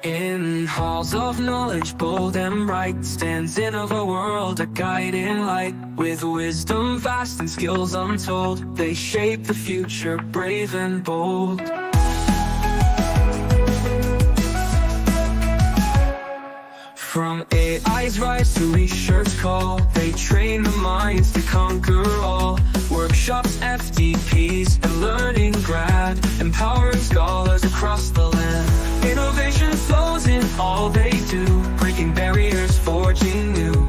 In halls of knowledge, bold and bright, stands InnovaWorld, a guiding light. With wisdom vast and skills untold, they shape the future, brave and bold. From AI's rise to research call, they train the minds to conquer all. Workshops, FTPs, and learning grad, empowering scholars across the land. Innovation flows in all they do, breaking barriers, forging new.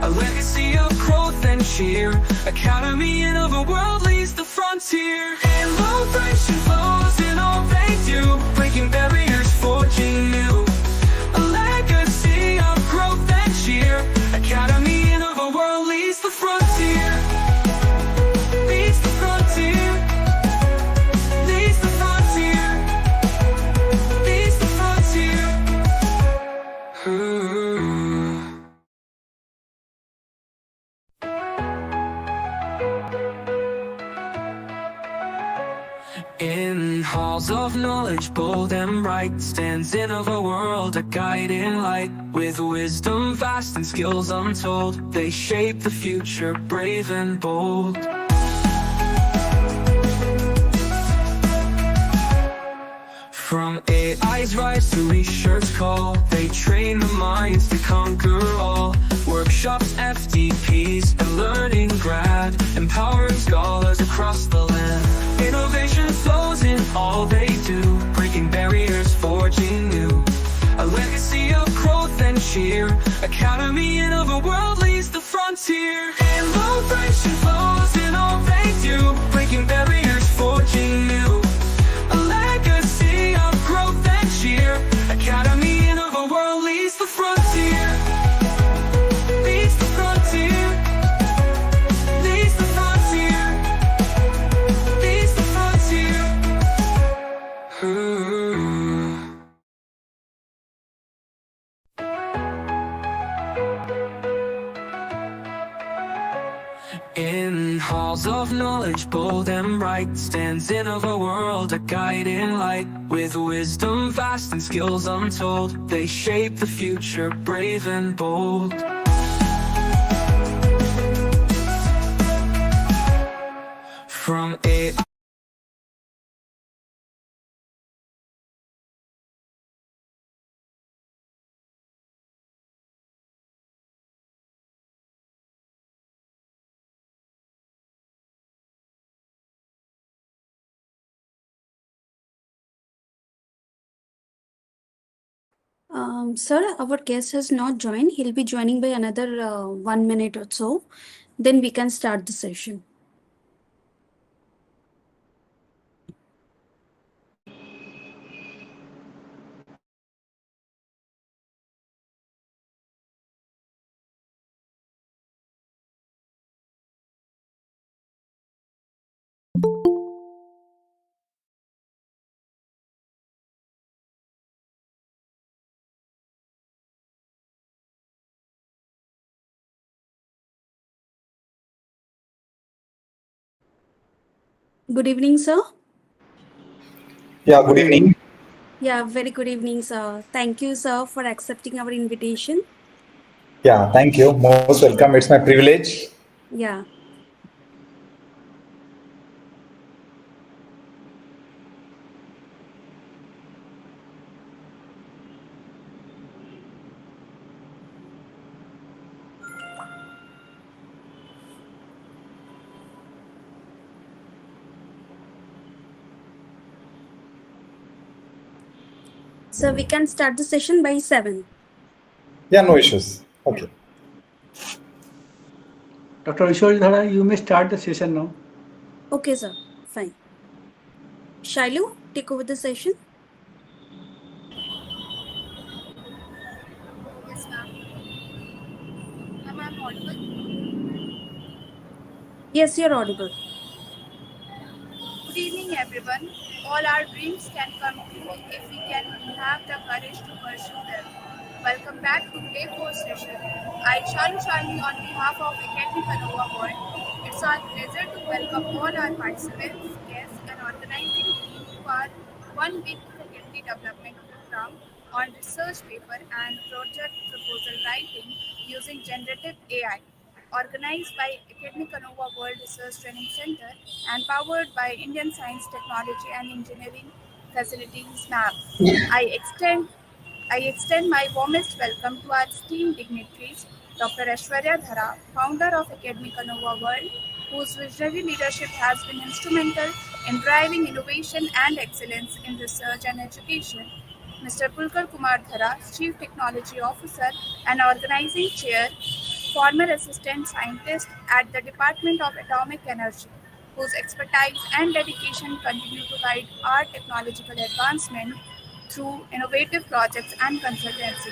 A legacy of growth and cheer, Academy InnovaWorld leads the frontier. Innovation flows in all they do, breaking barriers, forging new. A legacy of growth and cheer, Academy InnovaWorld leads the frontier. Leads the frontier. Leads the frontier. Leads the frontier. In halls of knowledge, bold and bright, stands InnovaWorld, a guiding light. With wisdom vast and skills untold, they shape the future, brave and bold. From AI's rise to research call, they train the minds to conquer all. Workshops, FTPs, and learning grad, empowering scholars across the land. Innovation flows in all they do, breaking barriers, forging new. A legacy of growth and cheer, Academy InnovaWorld leads the frontier. Innovation flows in all they do, breaking barriers, forging new. A legacy of growth and cheer, Academy InnovaWorld leads the frontier. Leads the frontier. Leads the frontier. Leads the frontier. In halls of knowledge, bold and bright, stands InnovaWorld, a guiding light. With wisdom vast and skills untold, they shape the future, brave and bold. From AI Sir, our guest has not joined. He'll be joining by another 1 minute or so. Then we can start the session. Good evening, sir. Yeah, good evening. Yeah, very good evening, sir. Thank you, sir, for accepting our invitation. Yeah, thank you. Most welcome. It's my privilege. Yeah. So we can start the session by 7. Yeah, no issues. Okay. Dr. Ishwar Dhara, you may start the session now. Okay, sir. Fine. Shailu, take over the session. Yes, ma'am. Am I audible? Yes, you're audible. Good evening, everyone. All our dreams can come true if we can have the courage to pursue them. Welcome back to day 4 session. I, Shalu Shalini, on behalf of Academy InnovaWorld, it's our pleasure to welcome all our participants, guests, and organizing team to our one big faculty development program on research paper and project proposal writing using generative AI, organized by Academic Innova World Research Training Center and powered by Indian Science, Technology and Engineering Facilities MAP. I extend I extend my warmest welcome to our esteemed dignitaries, Dr. Aishwarya Dhara, founder of Academic Innova World, whose visionary leadership has been instrumental in driving innovation and excellence in research and education. Mr. Pulkar Kumar Dhara, Chief Technology Officer and Organizing Chair, former Assistant Scientist at the Department of Atomic Energy, whose expertise and dedication continue to guide our technological advancement through innovative projects and consultancy.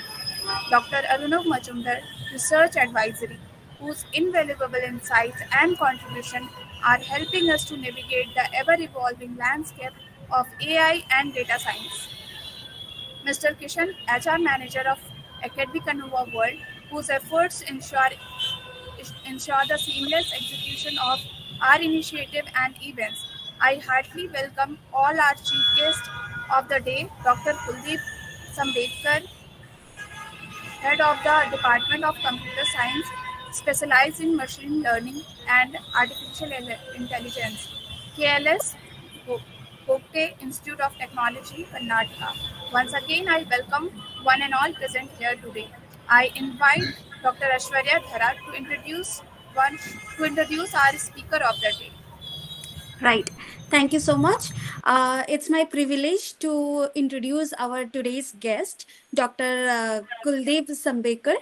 Dr. Arunav Majumdar, Research Advisory, whose invaluable insights and contribution are helping us to navigate the ever-evolving landscape of AI and data science. Mr. Kishan, HR Manager of Academic Innova World, whose efforts ensure the seamless execution of our initiative and events. I heartily welcome all our chief guests of the day, Dr. Kuldeep Sambedkar, Head of the Department of Computer Science, specialized in machine learning and artificial intelligence, KLS, Gokte Institute of Technology, Karnataka. Once again, I welcome one and all present here today. I invite Dr. Aishwarya Dhara one to introduce our speaker of the day. Right. Thank you so much. It's my privilege to introduce our today's guest, Dr. Kuldeep Sambekar.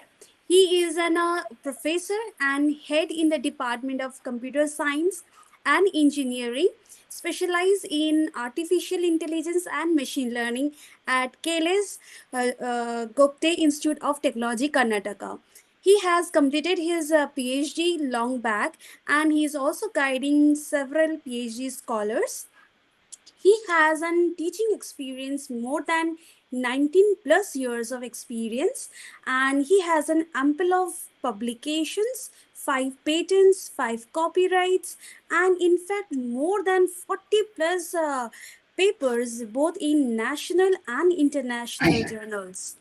He is a professor and head in the Department of Computer Science and Engineering, specialized in artificial intelligence and machine learning at KLS Gokte Institute of Technology, Karnataka. He has completed his PhD long back, and he is also guiding several PhD scholars. He has an teaching experience more than 19 plus years of experience, and he has an ample of publications, 5 patents, 5 copyrights, and in fact more than 40 plus papers both in national and international journals.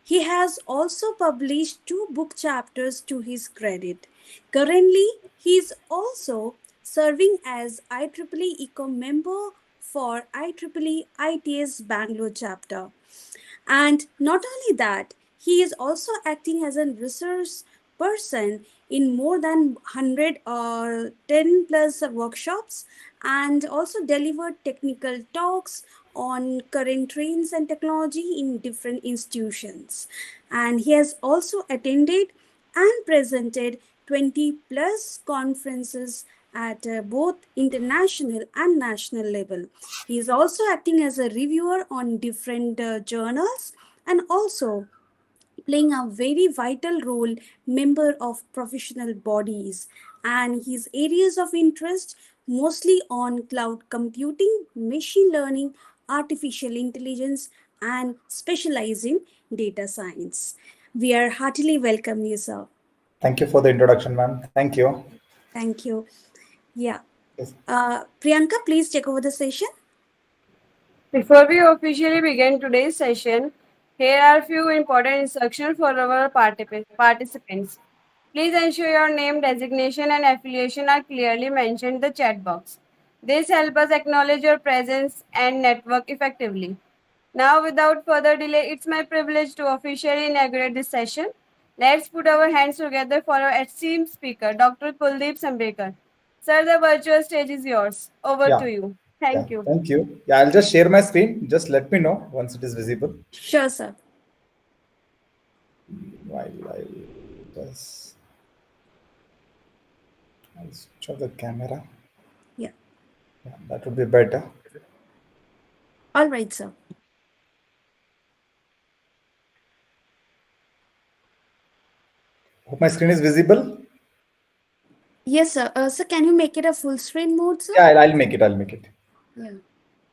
He has also published 2 book chapters to his credit. Currently, he is also serving as IEEE Eco member for IEEE ITS Bangalore chapter. And not only that, he is also acting as a research person in more than 100 or 10 plus workshops, and also delivered technical talks on current trends and technology in different institutions. And he has also attended and presented 20 plus conferences at both international and national level. He is also acting as a reviewer on different journals, and also playing a very vital role member of professional bodies, and his areas of interest mostly on cloud computing, machine learning, artificial intelligence, and specialize in data science. We are heartily welcome you, sir. Thank you for the introduction, ma'am. Thank you. Thank you. Yeah. Yes. Priyanka, please take over the session. Before we officially begin today's session, here are a few important instructions for our participants. Please ensure your name, designation, and affiliation are clearly mentioned in the chat box. This helps us acknowledge your presence and network effectively. Now, without further delay, it's my privilege to officially inaugurate this session. Let's put our hands together for our esteemed speaker, Dr. Kuldeep Sambekar. Sir, the virtual stage is yours. Over to you. Thank you. Thank you. Yeah, I'll just share my screen. Just let me know once it is visible. Sure, sir. While I'll switch off the camera. Yeah. Yeah, that would be better. All right, sir. Hope my screen is visible. Yes, sir. So can you make it a full screen mode, sir? Yeah, I'll make it. Yeah.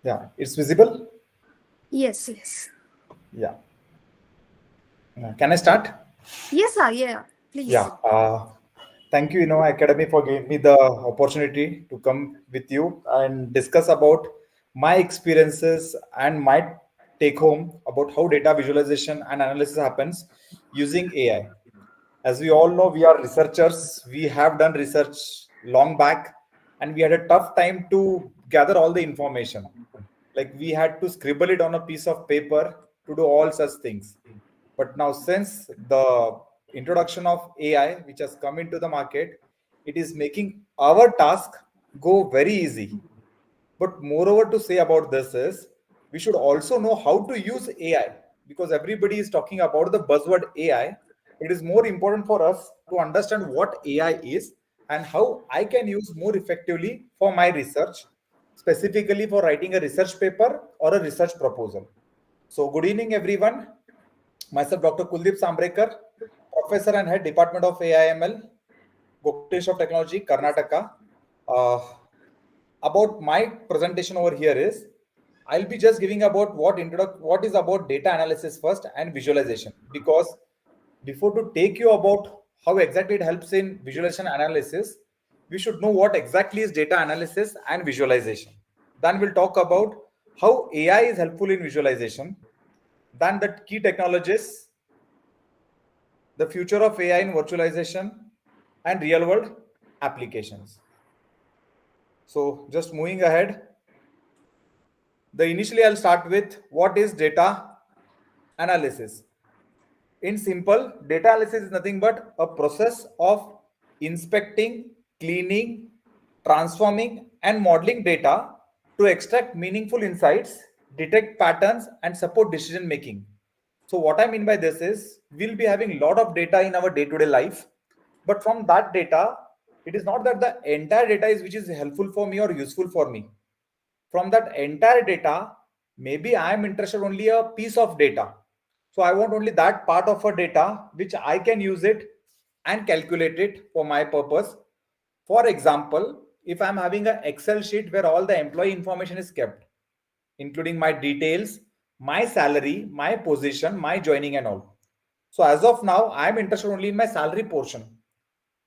Yeah, it's visible. Yes, yes. Yeah. Can I start? Yes, sir. Yeah, please. Yeah. Thank you, Academy, for giving me the opportunity to come with you and discuss about my experiences and my take home about how data visualization and analysis happens using AI. As we all know, we are researchers. We have done research long back, and we had a tough time to gather all the information. Like we had to scribble it on a piece of paper to do all such things. But now, since the introduction of AI, which has come into the market, it is making our task go very easy. But moreover, to say about this is we should also know how to use AI, because everybody is talking about the buzzword AI. It is more important for us to understand what AI is and how I can use more effectively for my research, specifically for writing a research paper or a research proposal. So, good evening, everyone. Myself, Dr. Kuldeep Sambrekar, Professor and Head Department of AIML, Gokulesh of Technology, Karnataka. Uh, about my presentation over here is I'll be just giving about what is about data analysis first and visualization, because before to take you about how exactly it helps in visualization analysis, we should know what exactly is data analysis and visualization. Then we'll talk about how AI is helpful in visualization, then the key technologies, the future of AI in virtualization, and real world applications. So just moving ahead, initially I'll start with what is data analysis. In simple, data analysis is nothing but a process of inspecting, cleaning, transforming, and modeling data to extract meaningful insights, detect patterns, and support decision making. So, what I mean by this is we'll be having a lot of data in our day-to-day life, but from that data, it is not that the entire data is which is helpful for me or useful for me. From that entire data, maybe I am interested only a piece of data. So I want only that part of a data which I can use it and calculate it for my purpose. For example, if I'm having an Excel sheet where all the employee information is kept, including my details, my salary, my position, my joining and all. So as of now, I'm interested only in my salary portion.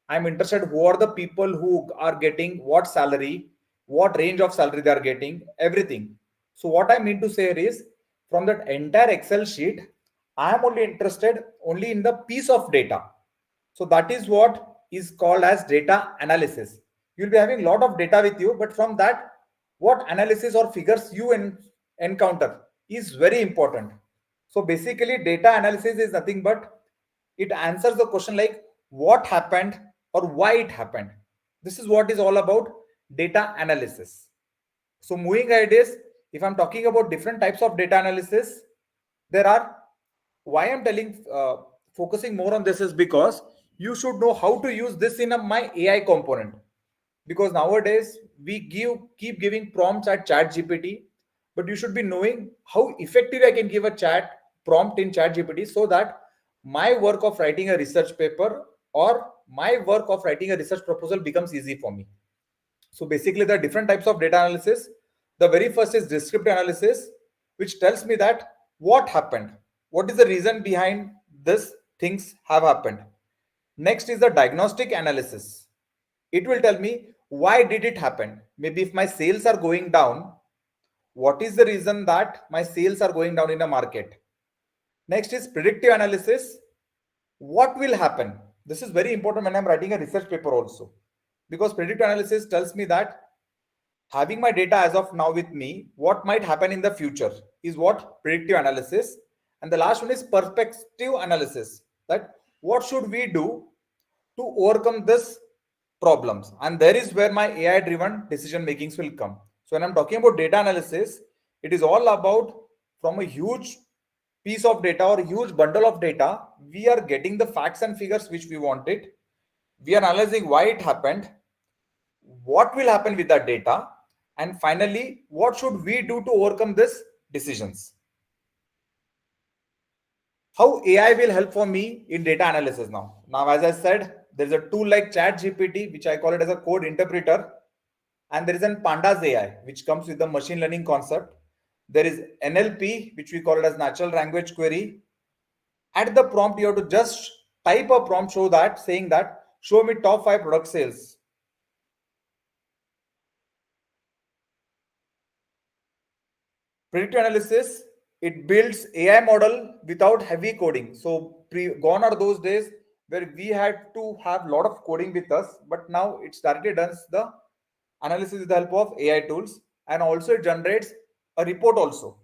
I'm interested who are the people who are getting what salary, what range of salary they are getting, everything. So what I mean to say is from that entire Excel sheet, I am only interested only in the piece of data. So that is what is called as data analysis. You'll be having a lot of data with you, but from that, what analysis or figures you encounter is very important. So basically, data analysis is nothing but it answers the question like what happened or why it happened. This is what is all about data analysis. So moving ahead is if I'm talking about different types of data analysis, there are why I'm telling focusing more on this is because you should know how to use this in my AI component, because nowadays we keep giving prompts at chat gpt, but you should be knowing how effectively I can give a chat prompt in chat gpt so that my work of writing a research paper or my work of writing a research proposal becomes easy for me. So basically there are different types of data analysis. The very first is descriptive analysis, which tells me that what happened, what is the reason behind this things have happened. Next is the diagnostic analysis. It will tell me why did it happen. Maybe if my sales are going down, what is the reason that my sales are going down in the market. Next is predictive analysis. What will happen? This is very important when I'm writing a research paper also, because predictive analysis tells me that having my data as of now with me, what might happen in the future is what predictive analysis. And the last one is perspective analysis, that what should we do to overcome this problems, and there is where my AI driven decision makings will come. So when I'm talking about data analysis, it is all about from a huge piece of data or a huge bundle of data, we are getting the facts and figures which we wanted, we are analyzing why it happened, what will happen with that data, and finally what should we do to overcome this decisions. How AI will help for me in data analysis now. Now, as I said, there's a tool like Chat GPT, which I call it as a code interpreter. And there is an Pandas AI, which comes with the machine learning concept. There is NLP, which we call it as natural language query. At the prompt, you have to just type a prompt saying that, show me top 5 product sales. Predictive analysis it builds AI model without heavy coding. So gone are those days where we had to have a lot of coding with us, but now it's directly does the analysis with the help of AI tools, and also it generates a report also,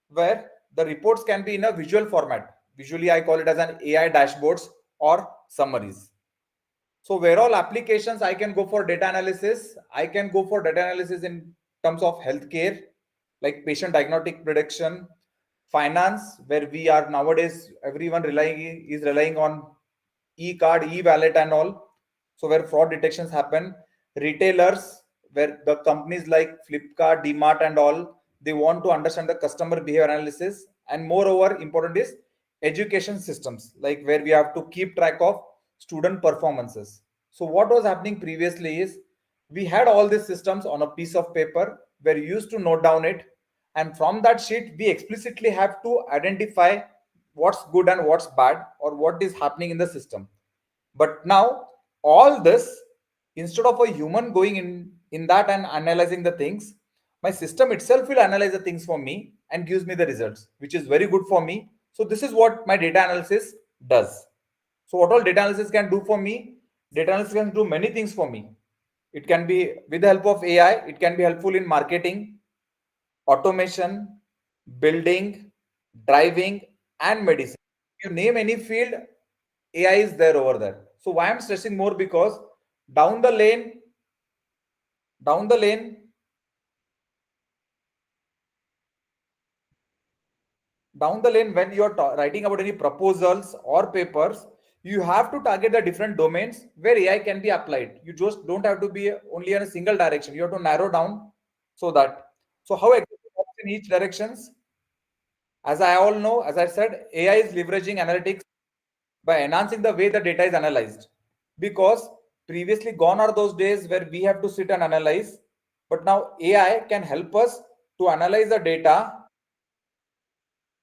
where the reports can be in a visual format. Visually, I call it as an AI dashboards or summaries. So where all applications I can go for data analysis, I can go for data analysis in terms of healthcare, like patient diagnostic prediction, finance, where we are nowadays, everyone relying on e-card, e-wallet and all. So where fraud detections happen, retailers, where the companies like Flipkart, DMart and all, they want to understand the customer behavior analysis. And moreover, important is education systems, like where we have to keep track of student performances. So what was happening previously is we had all these systems on a piece of paper where you used to note down it, and from that sheet we explicitly have to identify what's good and what's bad or what is happening in the system. But now all this, instead of a human going in that and analyzing the things, my system itself will analyze the things for me and gives me the results, which is very good for me. So this is what my data analysis does. So what all data analysis can do for me? Data analysis can do many things for me. It can be with the help of AI, it can be helpful in marketing, automation, building, driving, and medicine. You name any field, AI is there over there. So why I'm stressing more, because down the lane, down the lane, down the lane, when you're writing about any proposals or papers, you have to target the different domains where AI can be applied. You just don't have to be only in a single direction. You have to narrow down so that. So how exactly works in each directions? As I all know, as I said, AI is leveraging analytics by enhancing the way the data is analyzed. Because previously gone are those days where we have to sit and analyze, but now AI can help us to analyze the data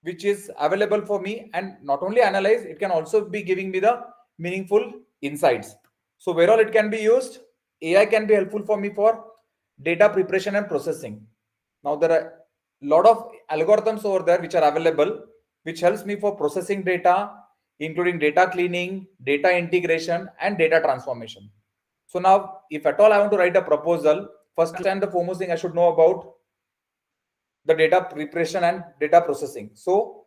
which is available for me, and not only analyze, it can also be giving me the meaningful insights. So where all it can be used, AI can be helpful for me for data preparation and processing. Now there are a lot of algorithms over there which are available, which helps me for processing data, including data cleaning, data integration, and data transformation. So now if at all I want to write a proposal, first and the foremost thing I should know about the data preparation and data processing. So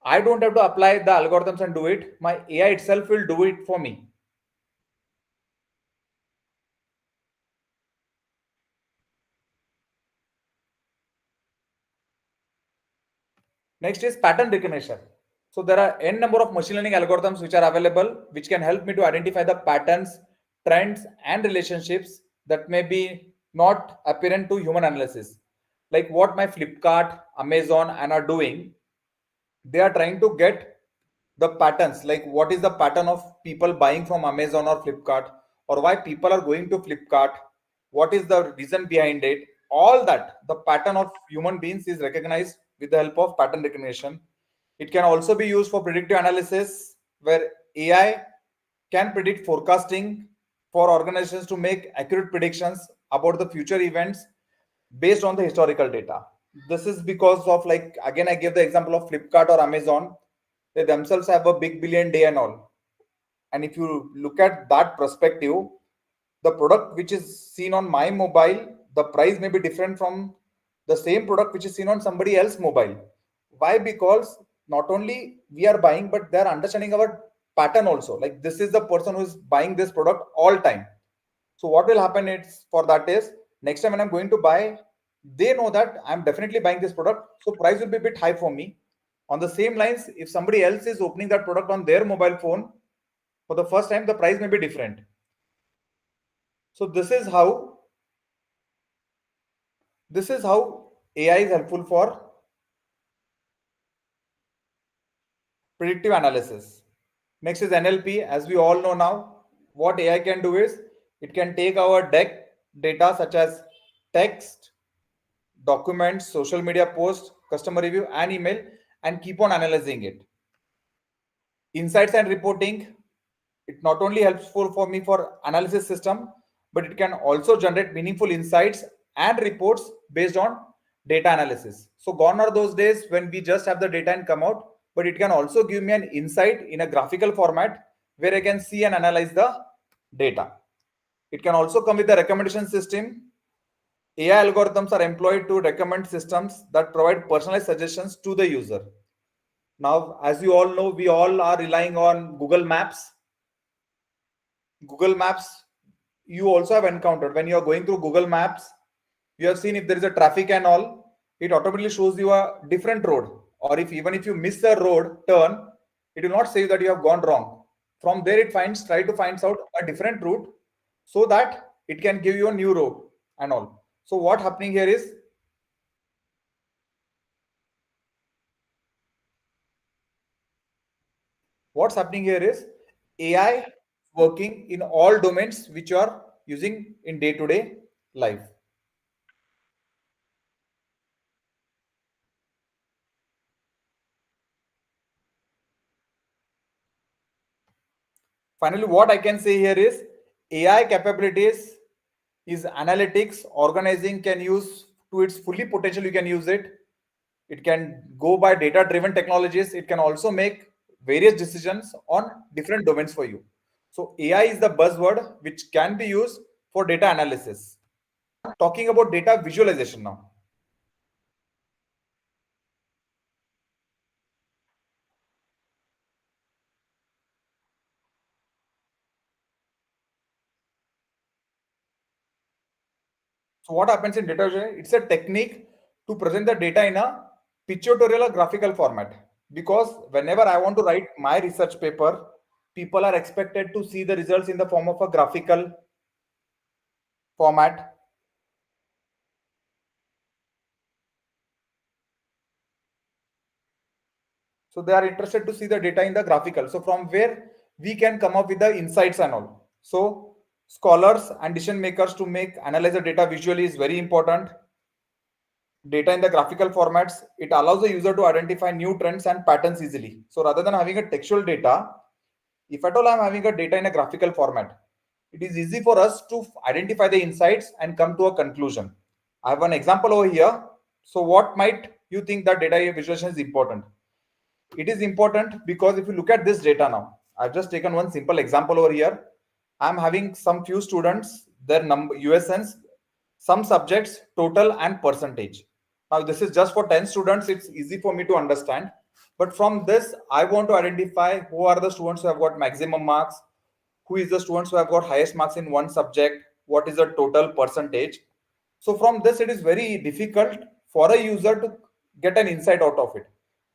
I don't have to apply the algorithms and do it. My AI itself will do it for me. Next is pattern recognition. So there are n number of machine learning algorithms which are available, which can help me to identify the patterns, trends, and relationships that may be not apparent to human analysis. Like what my Flipkart, Amazon, and are doing, they are trying to get the patterns, like what is the pattern of people buying from Amazon or Flipkart, or why people are going to Flipkart, what is the reason behind it. All that, the pattern of human beings is recognized with the help of pattern recognition. It can also be used for predictive analysis, where AI can predict forecasting for organizations to make accurate predictions about the future events based on the historical data. This is because of, like, again I give the example of Flipkart or Amazon. They themselves have a big billion day and all, and if you look at that perspective, the product which is seen on my mobile, the price may be different from the same product which is seen on somebody else's mobile. Why? Because not only we are buying, but they are understanding our pattern also, like this is the person who is buying this product all time. So what will happen is, for that is, next time when I'm going to buy, they know that I'm definitely buying this product, so price will be a bit high for me. On the same lines, if somebody else is opening that product on their mobile phone for the first time, the price may be different. So this is how AI is helpful for predictive analysis. Next is NLP. As we all know now, what AI can do is it can take our data such as text, documents, social media posts, customer review, and email, and keep on analyzing it. Insights and reporting. It not only helps for me for analysis system, but it can also generate meaningful insights and reports based on data analysis. So gone are those days when we just have the data and come out, but it can also give me an insight in a graphical format where I can see and analyze the data. It can also come with the recommendation system. AI algorithms are employed to recommend systems that provide personalized suggestions to the user. Now, as you all know, we all are relying on Google Maps. Google Maps, you also have encountered when you are going through Google Maps, you have seen if there is a traffic and all, it automatically shows you a different road. Or if even if you miss a road turn, it will not say that you have gone wrong. From there, it try to find out a different route so that it can give you a new road and all. So what happening here is AI working in all domains which you are using in day-to-day life. Finally, what I can say here is AI capabilities is analytics, organizing can use to its fully potential, you can use it. It can go by data-driven technologies. It can also make various decisions on different domains for you. So AI is the buzzword which can be used for data analysis. Talking about data visualization now. So what happens in data visualization? It's a technique to present the data in a pictorial or graphical format. Because whenever I want to write my research paper, people are expected to see the results in the form of a graphical format. So they are interested to see the data in the graphical. So from where we can come up with the insights and all. So scholars and decision makers to analyze the data visually is very important. Data in the graphical formats, it allows the user to identify new trends and patterns easily. So rather than having a textual data, if at all I'm having a data in a graphical format, it is easy for us to identify the insights and come to a conclusion. I have an example over here. So what might you think that data visualization is important? It is important because if you look at this data now, I've just taken one simple example over here. I'm having some few students, their number USNs, some subjects, total and percentage. Now this is just for 10 students. It's easy for me to understand. But from this, I want to identify who are the students who have got maximum marks, who is the students who have got highest marks in one subject, what is the total percentage. So from this, it is very difficult for a user to get an insight out of it.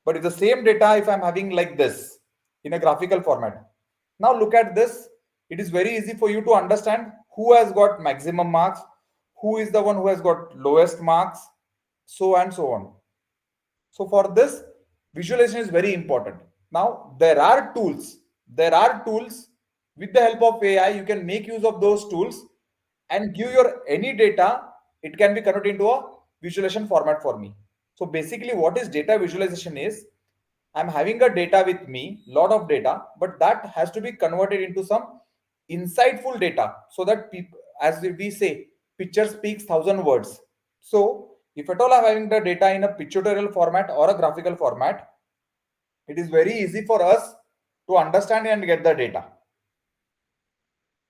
But if the same data, if I'm having like this in a graphical format, now look at this. It is very easy for you to understand who has got maximum marks, who is the one who has got lowest marks, so and so on. So for this, visualization is very important. Now there are tools. With the help of AI, you can make use of those tools and give your any data. It can be converted into a visualization format for me. So basically, what is data visualization is, I'm having a data with me, lot of data, but that has to be converted into some insightful data so that people, as we say, picture speaks 1,000 words. So if at all I'm having the data in a pictorial format or a graphical format, it is very easy for us to understand and get the data.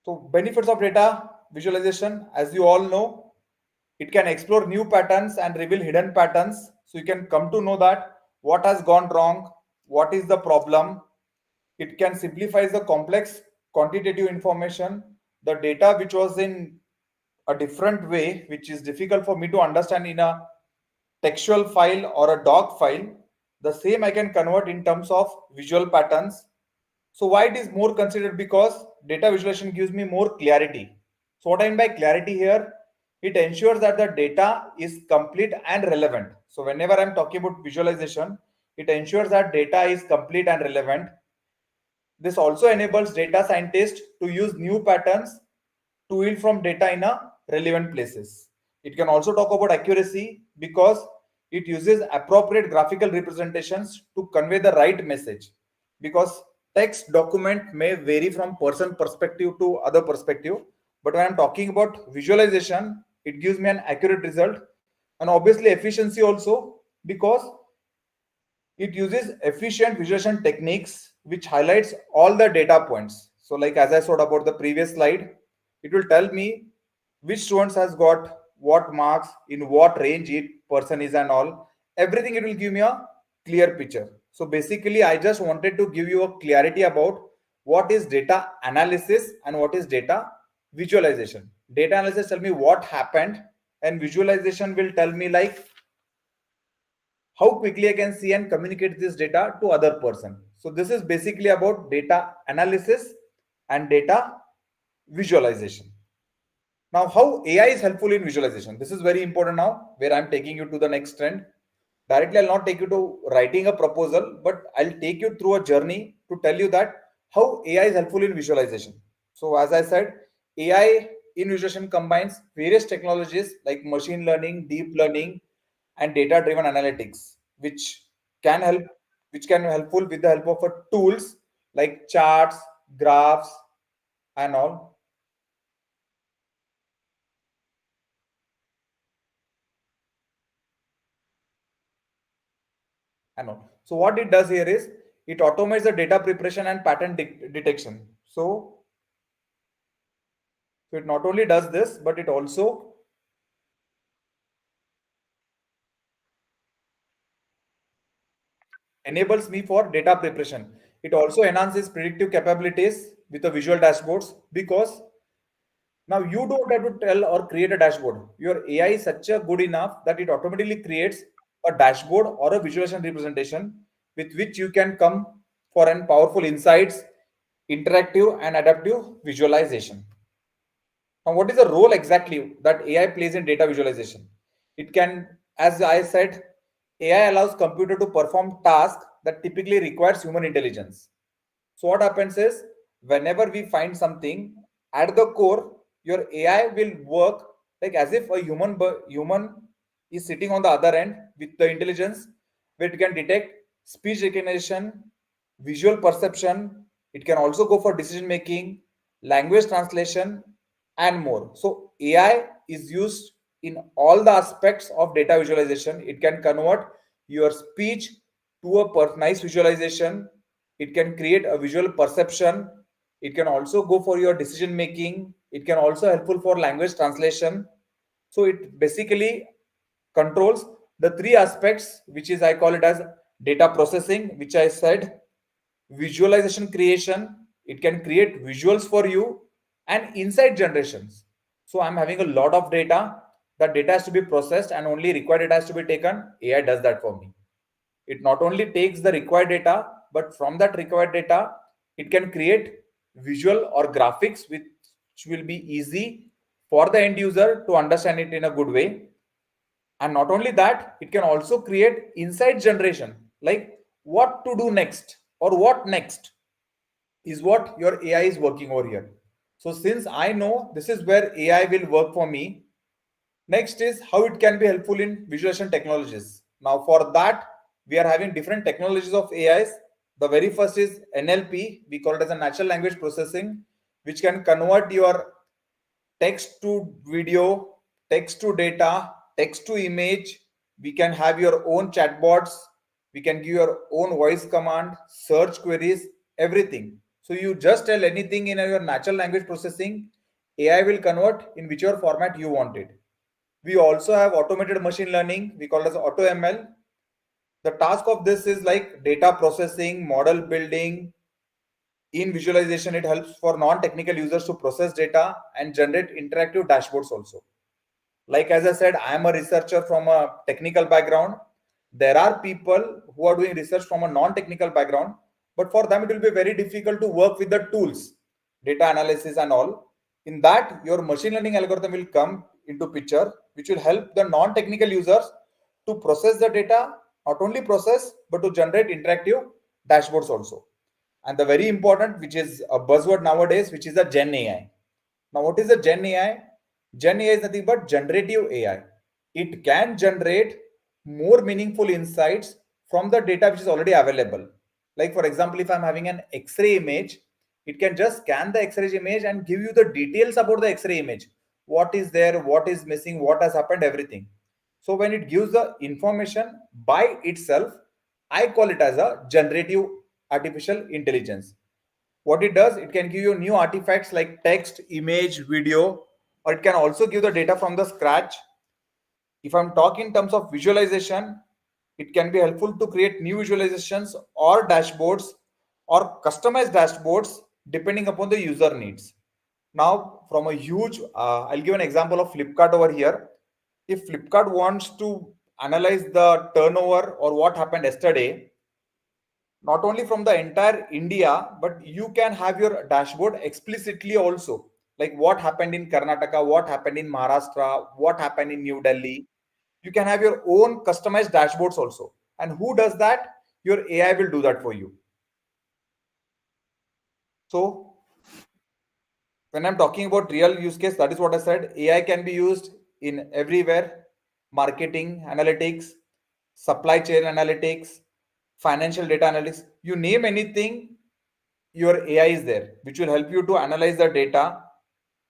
So benefits of data visualization, as you all know, it can explore new patterns and reveal hidden patterns. So you can come to know that what has gone wrong, what is the problem. It can simplify the complex quantitative information, the data which was in a different way, which is difficult for me to understand in a textual file or a doc file. The same I can convert in terms of visual patterns. So why it is more considered? Because data visualization gives me more clarity. So what I mean by clarity here, it ensures that the data is complete and relevant. So whenever I'm talking about visualization, it ensures that data is complete and relevant. This also enables data scientists to use new patterns to yield from data in a relevant places. It can also talk about accuracy because it uses appropriate graphical representations to convey the right message. Because text document may vary from person perspective to other perspective, but when I'm talking about visualization, it gives me an accurate result and obviously efficiency also, because it uses efficient visualization techniques which highlights all the data points. So like as I said about the previous slide, it will tell me which students has got what marks, in what range each person is and all. Everything it will give me a clear picture. So basically I just wanted to give you a clarity about what is data analysis and what is data visualization. Data analysis tell me what happened, and visualization will tell me like how quickly I can see and communicate this data to other person. So this is basically about data analysis and data visualization. Now, how AI is helpful in visualization? This is very important now, where I'm taking you to the next trend. Directly, I'll not take you to writing a proposal, but I'll take you through a journey to tell you that how AI is helpful in visualization. So, as I said, AI in visualization combines various technologies like machine learning, deep learning, and data-driven analytics, can help, which can be helpful with the help of tools like charts, graphs, and all. So what it does here is it automates the data preparation and pattern detection. So it not only does this, but it also enables me for data preparation. It also enhances predictive capabilities with the visual dashboards, because now you don't have to tell or create a dashboard. Your AI is such a good enough that it automatically creates a dashboard or a visualization representation with which you can come for an powerful insights, interactive and adaptive visualization. Now, what is the role exactly that AI plays in data visualization? It can, as I said, AI allows computer to perform tasks that typically requires human intelligence. So what happens is, whenever we find something at the core, your AI will work like as if a human is sitting on the other end with the intelligence, where it can detect speech recognition, visual perception. It can also go for decision making, language translation, and more. So AI is used in all the aspects of data visualization. It can convert your speech to a nice visualization. It can create a visual perception. It can also go for your decision making. It can also helpful for language translation. So it basically controls the three aspects, which is I call it as data processing, which I said, visualization creation. It can create visuals for you, and insight generations. So I'm having a lot of data. That data has to be processed and only required data has to be taken. AI does that for me. It not only takes the required data, but from that required data, it can create visual or graphics which will be easy for the end user to understand it in a good way. And not only that, it can also create insight generation, like what to do next or what next is what your AI is working over here. So since I know this is where AI will work for me, next is how it can be helpful in visualization technologies. Now for that, we are having different technologies of AIs. The very first is NLP, we call it as a natural language processing, which can convert your text to video, text to data, text to image. We can have your own chatbots. We can give your own voice command, search queries, everything. So you just tell anything in your natural language processing, AI will convert in whichever format you want it. We also have automated machine learning. We call it as auto ML. The task of this is like data processing, model building. In visualization, it helps for non-technical users to process data and generate interactive dashboards also. Like as I said, I am a researcher from a technical background. There are people who are doing research from a non-technical background, but for them it will be very difficult to work with the tools, data analysis and all. In that, your machine learning algorithm will come into picture, which will help the non-technical users to process the data, not only process, but to generate interactive dashboards also. And the very important, which is a buzzword nowadays, which is the Gen AI. Now, what is the Gen AI? Gen AI is nothing but generative AI. It can generate more meaningful insights from the data which is already available. Like for example, if I'm having an X-ray image, it can just scan the X-ray image and give you the details about the X-ray image. What is there, what is missing, what has happened, everything. So when it gives the information by itself, I call it as a generative artificial intelligence. What it does, it can give you new artifacts like text, image, video, or it can also give the data from the scratch. If I'm talking in terms of visualization, it can be helpful to create new visualizations or dashboards or customized dashboards depending upon the user needs. Now, from a huge, I'll give an example of Flipkart over here. If Flipkart wants to analyze the turnover or what happened yesterday, not only from the entire India, but you can have your dashboard explicitly also. Like what happened in Karnataka, what happened in Maharashtra, what happened in New Delhi. You can have your own customized dashboards also. And who does that? Your AI will do that for you. So when I'm talking about real use case, that is what I said. AI can be used in everywhere: marketing analytics, supply chain analytics, financial data analytics. You name anything, your AI is there, which will help you to analyze the data,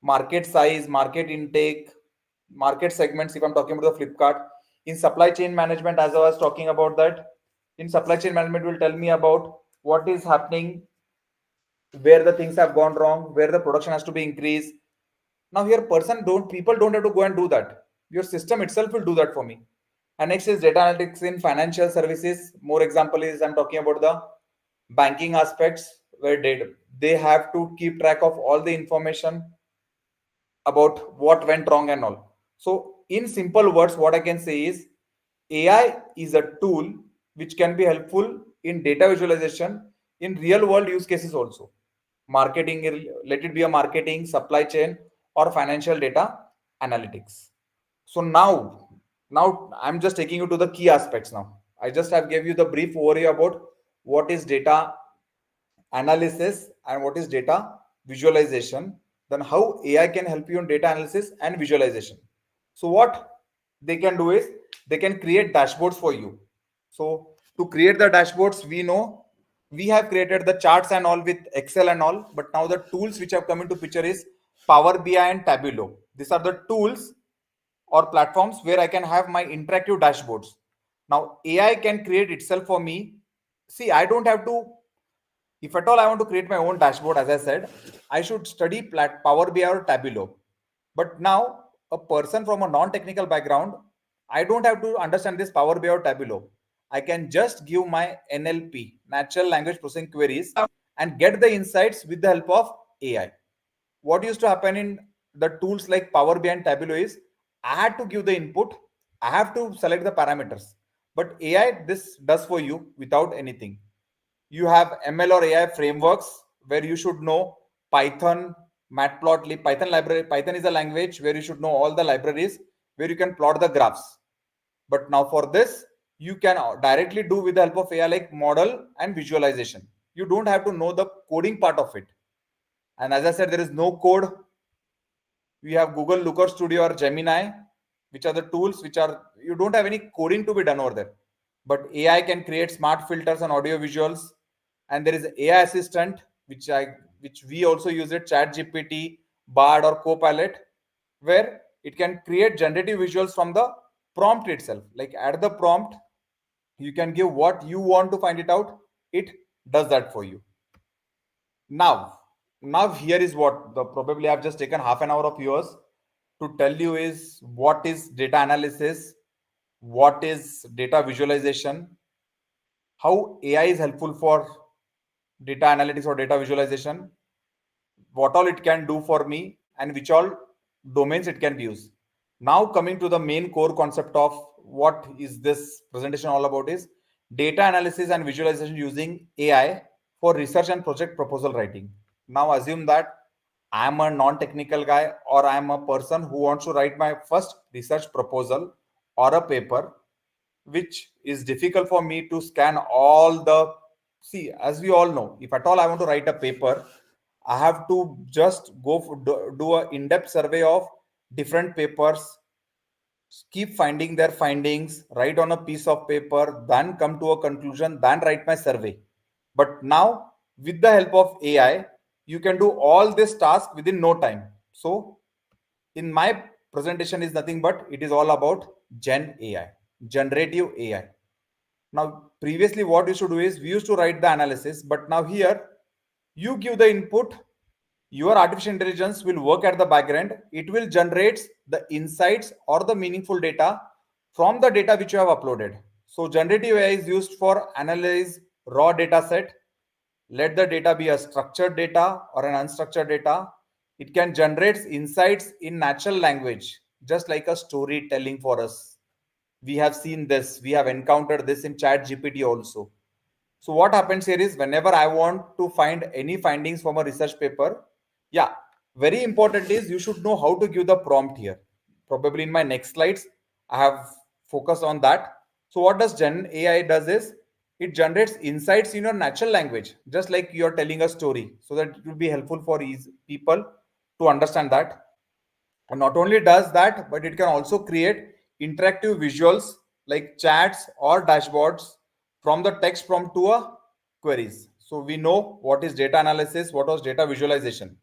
market size, market intake, market segments. If I'm talking about the Flipkart, in supply chain management, as I was talking about that, in supply chain management will tell me about what is happening, where the things have gone wrong, where the production has to be increased. Now here people don't have to go and do that. Your system itself will do that for me. And next is data analytics in financial services. More example is I'm talking about the banking aspects where they have to keep track of all the information about what went wrong and all. So in simple words, what I can say is AI is a tool which can be helpful in data visualization in real world use cases also. Marketing, let it be a marketing, supply chain, or financial data analytics. So now I'm just taking you to the key aspects now. I just have gave you the brief overview about what is data analysis and what is data visualization, then how AI can help you in data analysis and visualization. So what they can do is they can create dashboards for you. So to create the dashboards, we know we have created the charts and all with Excel and all, but now the tools which have come into picture is Power BI and Tableau. These are the tools or platforms where I can have my interactive dashboards. Now AI can create itself for me. See, I don't have to, if at all I want to create my own dashboard, as I said, I should study Power BI or Tableau. But now a person from a non-technical background, I don't have to understand this Power BI or Tableau. I can just give my NLP, natural language processing queries, and get the insights with the help of AI. What used to happen in the tools like Power BI and Tableau is I had to give the input, I have to select the parameters. But AI, this does for you without anything. You have ML or AI frameworks where you should know Python, Matplotlib, Python library. Python is a language where you should know all the libraries where you can plot the graphs. But now for this, you can directly do with the help of AI like model and visualization. You don't have to know the coding part of it. And as I said, there is no code. We have Google Looker Studio or Gemini, which are the tools which are, you don't have any coding to be done over there. But AI can create smart filters on audio visuals. And there is AI assistant, which we also use it, Chat GPT, Bard or Copilot, where it can create generative visuals from the prompt itself. Like at the prompt, you can give what you want to find it out. It does that for you. Now here is what the probably I've just taken half an hour of yours to tell you is what is data analysis, what is data visualization, how AI is helpful for data analytics or data visualization, what all it can do for me, and which all domains it can be used. Now coming to the main core concept of what is this presentation all about is data analysis and visualization using AI for research and project proposal writing. Now assume that I am a non-technical guy or I am a person who wants to write my first research proposal or a paper, which is difficult for me to scan all the, see, as we all know, if at all I want to write a paper, I have to just go do a in-depth survey of different papers, keep finding their findings, write on a piece of paper, then come to a conclusion, then write my survey. But now with the help of AI, you can do all this task within no time. So in my presentation is nothing but it is all about Gen AI, generative AI. Now, previously what we used to do is we used to write the analysis, but now here you give the input, your artificial intelligence will work at the background. It will generate the insights or the meaningful data from the data which you have uploaded. So generative AI is used for analyze raw data set. Let the data be a structured data or an unstructured data. It can generate insights in natural language, just like a storytelling for us. We have seen this, we have encountered this in chat GPT also. So what happens here is whenever I want to find any findings from a research paper, yeah, very important is you should know how to give the prompt here. Probably in my next slides, I have focused on that. So what does Gen AI does is it generates insights in your natural language, just like you're telling a story, so that it will be helpful for people to understand that. And not only does that, but it can also create interactive visuals like chats or dashboards from the text prompt to a queries. So we know what is data analysis, what was data visualization.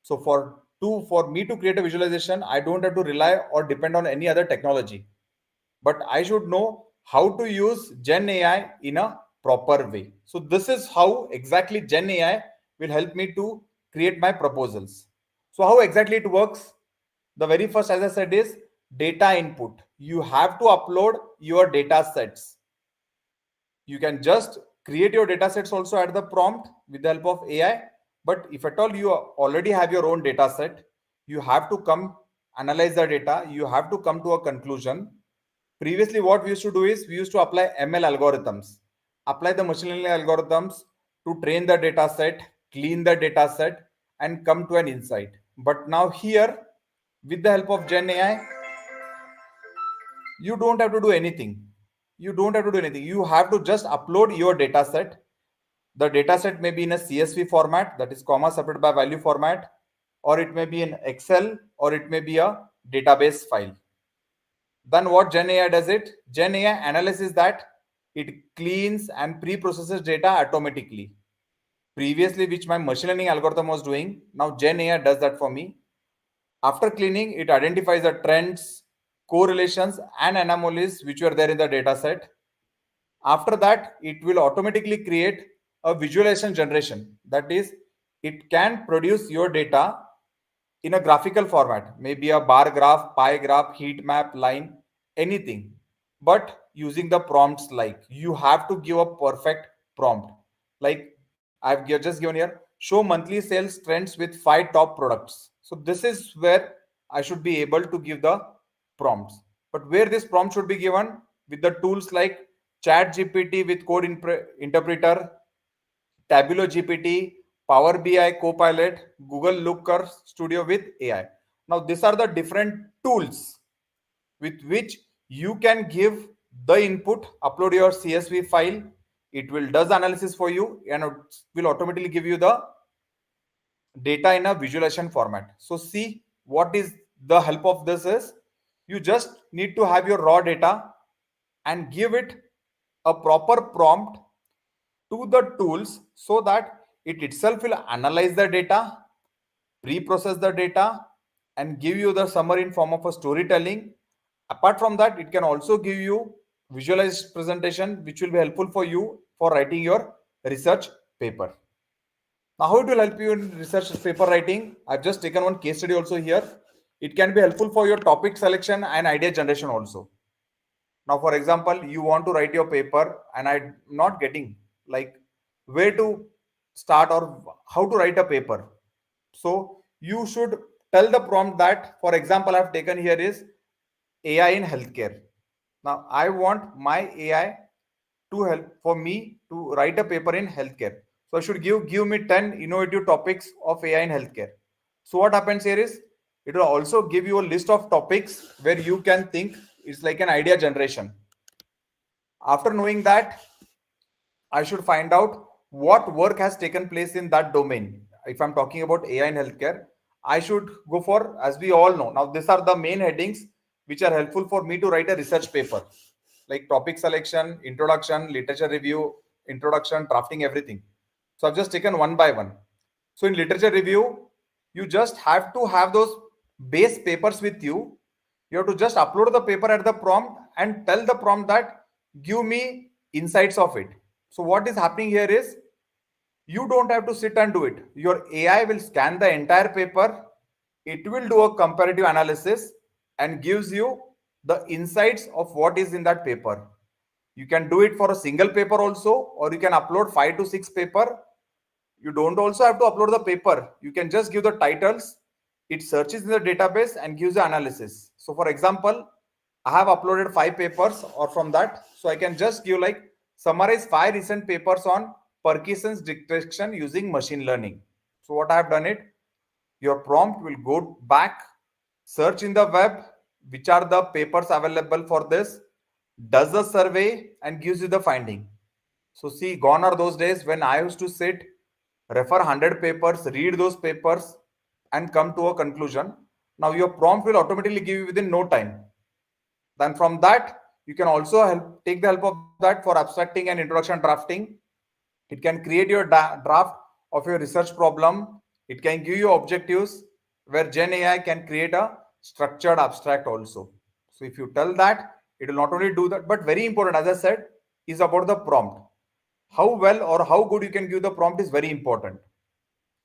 So for me to create a visualization, I don't have to rely or depend on any other technology, but I should know how to use Gen AI in a proper way. So this is how exactly Gen AI will help me to create my proposals. So how exactly it works? The very first, as I said, is data input. You have to upload your data sets. You can just create your data sets also at the prompt with the help of AI. But if at all you already have your own data set, you have to come analyze the data. You have to come to a conclusion. Previously, what we used to do is we used to apply ML algorithms, apply the machine learning algorithms to train the data set, clean the data set, and come to an insight. But now here, with the help of Gen AI, you don't have to do anything. You don't have to do anything. You have to just upload your data set. The data set may be in a CSV format, that is comma separated by value format, or it may be in Excel, or it may be a database file. Then what Gen AI does it? Gen AI analyzes that, it cleans and pre-processes data automatically. Previously, which my machine learning algorithm was doing, now Gen AI does that for me. After cleaning, it identifies the trends, correlations, and anomalies which were there in the data set. After that, it will automatically create a visualization generation. That is, it can produce your data in a graphical format, maybe a bar graph, pie graph, heat map, line, anything. But using the prompts, like you have to give a perfect prompt. Like I've just given here, show monthly sales trends with 5 top products. So this is where I should be able to give the prompts. But where this prompt should be given with the tools like Chat GPT with code interpreter, Tableau GPT, Power BI Copilot, Google Looker Studio with AI. Now, these are the different tools with which you can give the input, upload your CSV file. It will does analysis for you and it will automatically give you the data in a visualization format. So see what is the help of this is you just need to have your raw data and give it a proper prompt to the tools so that it itself will analyze the data, pre-process the data, and give you the summary in form of a storytelling. Apart from that, it can also give you visualized presentation, which will be helpful for you for writing your research paper. Now, how it will help you in research paper writing? I've just taken one case study also here. It can be helpful for your topic selection and idea generation also. Now, for example, you want to write your paper and I'm not getting like where to start or how to write a paper. So you should tell the prompt that, for example, I've taken here is AI in healthcare. Now I want my AI to help for me to write a paper in healthcare. So I should give me 10 innovative topics of AI in healthcare. So what happens here is it will also give you a list of topics where you can think. It's like an idea generation. After knowing that, I should find out what work has taken place in that domain. If I'm talking about AI in healthcare, I should go for, as we all know, now these are the main headings which are helpful for me to write a research paper, like topic selection, introduction, literature review, introduction, drafting, everything. So I've just taken one by one. So in literature review, you just have to have those base papers with you You have to just upload the paper at the prompt and tell the prompt that give me insights of it. So what is happening here is you don't have to sit and do it. Your AI will scan the entire paper. It will do a comparative analysis and gives you the insights of what is in that paper. You can do it for a single paper also, or you can upload 5 to 6 paper. You don't also have to upload the paper. You can just give the titles. It searches in the database and gives the analysis. So for example, I have uploaded 5 papers or from that. So I can just give like summarize 5 recent papers on Parkinson's detection using machine learning. So what I have done it, your prompt will go back, search in the web, which are the papers available for this, does the survey and gives you the finding. So see, gone are those days when I used to sit, refer 100 papers, read those papers and come to a conclusion. Now your prompt will automatically give you within no time. Then from that, you can also take the help of that for abstracting and introduction drafting. It can create your draft of your research problem. It can give you objectives where Gen AI can create a structured abstract also. So if you tell that, it will not only do that, but very important, as I said, is about the prompt. How well or how good you can give the prompt is very important.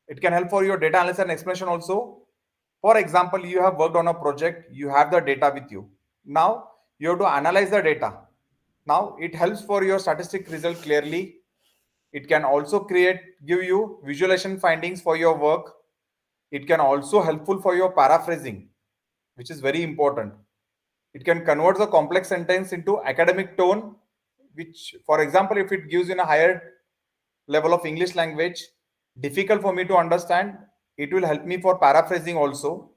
It can help for your data analysis and explanation also. For example, you have worked on a project, you have the data with you. Now you have to analyze the data. Now it helps for your statistic result clearly. It can also give you visualization findings for your work. It can also helpful for your paraphrasing, which is very important. It can convert the complex sentence into academic tone, which, for example, if it gives in a higher level of English language, difficult for me to understand, it will help me for paraphrasing also,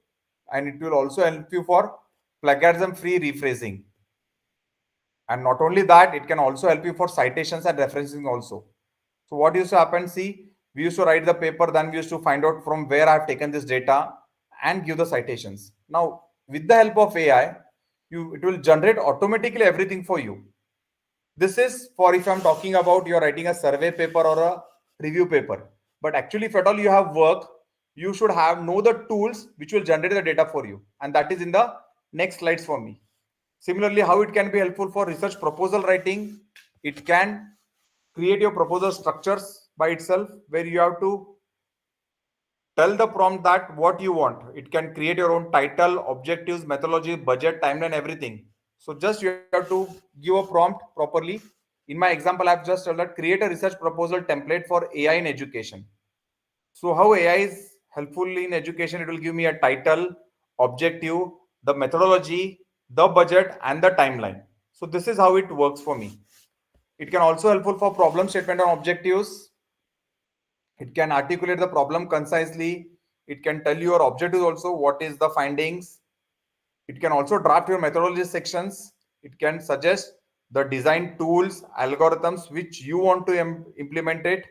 and it will also help you for plagiarism-free rephrasing. And not only that, it can also help you for citations and referencing also. So what used to happen, see, we used to write the paper, then we used to find out from where I have taken this data and give the citations. Now, with the help of AI, it will generate automatically everything for you. This is for if I'm talking about you're writing a survey paper or a review paper. But actually, if at all you have work, you should know the tools which will generate the data for you. And that is in the next slides for me. Similarly, how it can be helpful for research proposal writing. It can create your proposal structures by itself, where you have to tell the prompt that what you want. It can create your own title, objectives, methodology, budget, timeline, everything. So just you have to give a prompt properly. In my example, I've just told that create a research proposal template for AI in education. So how AI is helpful in education, it will give me a title, objective, the methodology, the budget, and the timeline. So this is how it works for me. It can also helpful for problem statement on objectives. It can articulate the problem concisely. It can tell your objectives also, what is the findings. It can also draft your methodology sections. It can suggest the design tools, algorithms which you want to implement it.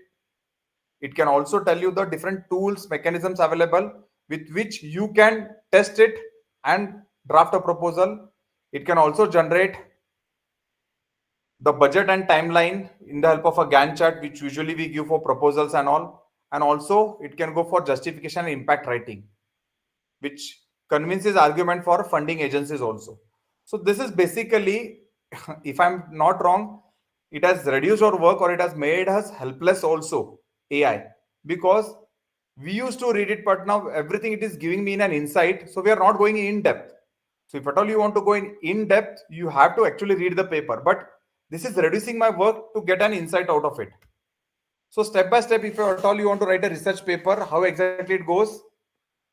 It can also tell you the different tools, mechanisms available with which you can test it and draft a proposal. It can also generate the budget and timeline in the help of a Gantt chart, which usually we give for proposals and all. And also it can go for justification and impact writing, which convinces argument for funding agencies also. So this is basically, if I'm not wrong, it has reduced our work or it has made us helpless also, AI, because we used to read it, but now everything it is giving me in an insight. So we are not going in depth. So if at all you want to go in depth, you have to actually read the paper. But this is reducing my work to get an insight out of it. So step by step, if at all you want to write a research paper, how exactly it goes?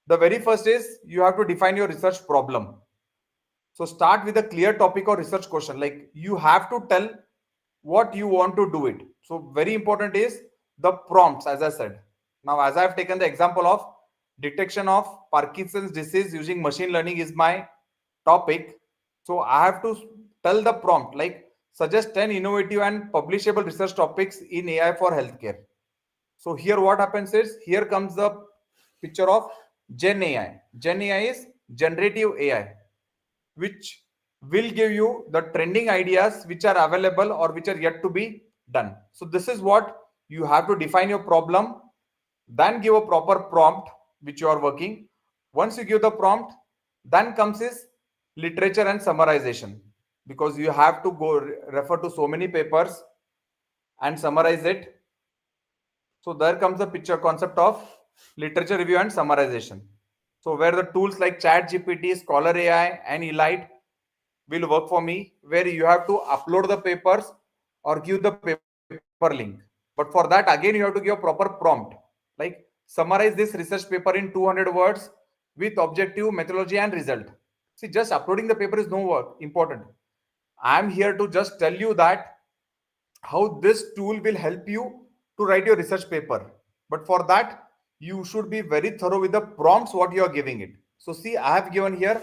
The very first is you have to define your research problem. So start with a clear topic or research question. Like you have to tell what you want to do it. So very important is the prompts, as I said. Now, as I've taken the example of detection of Parkinson's disease using machine learning is my topic. So I have to tell the prompt like suggest 10 innovative and publishable research topics in AI for healthcare. So here what happens is, here comes the picture of Gen AI. Gen AI is generative AI, which will give you the trending ideas which are available or which are yet to be done. So this is what you have to define your problem, then give a proper prompt which you are working. Once you give the prompt, then comes is literature and summarization, because you have to go refer to so many papers and summarize it. So there comes the picture concept of literature review and summarization. So where the tools like ChatGPT, Scholar AI, and Elite will work for me, where you have to upload the papers or give the paper link. But for that, again, you have to give a proper prompt, like summarize this research paper in 200 words with objective, methodology, and result. See, just uploading the paper is no work important. I'm here to just tell you that how this tool will help you to write your research paper. But for that, you should be very thorough with the prompts what you are giving it. So see, I have given here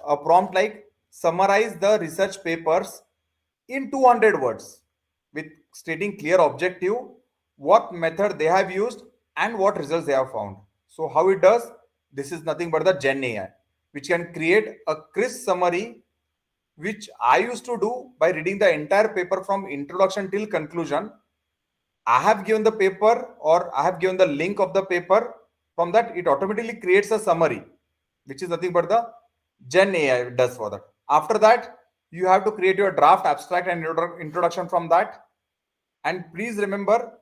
a prompt like summarize the research papers in 200 words with stating clear objective, what method they have used, and what results they have found. So how it does, this is nothing but the Gen AI, which can create a crisp summary, which I used to do by reading the entire paper from introduction till conclusion. I have given the paper or I have given the link of the paper. From that, it automatically creates a summary, which is nothing but the Gen AI does for that. After that, you have to create your draft abstract and introduction from that. And please remember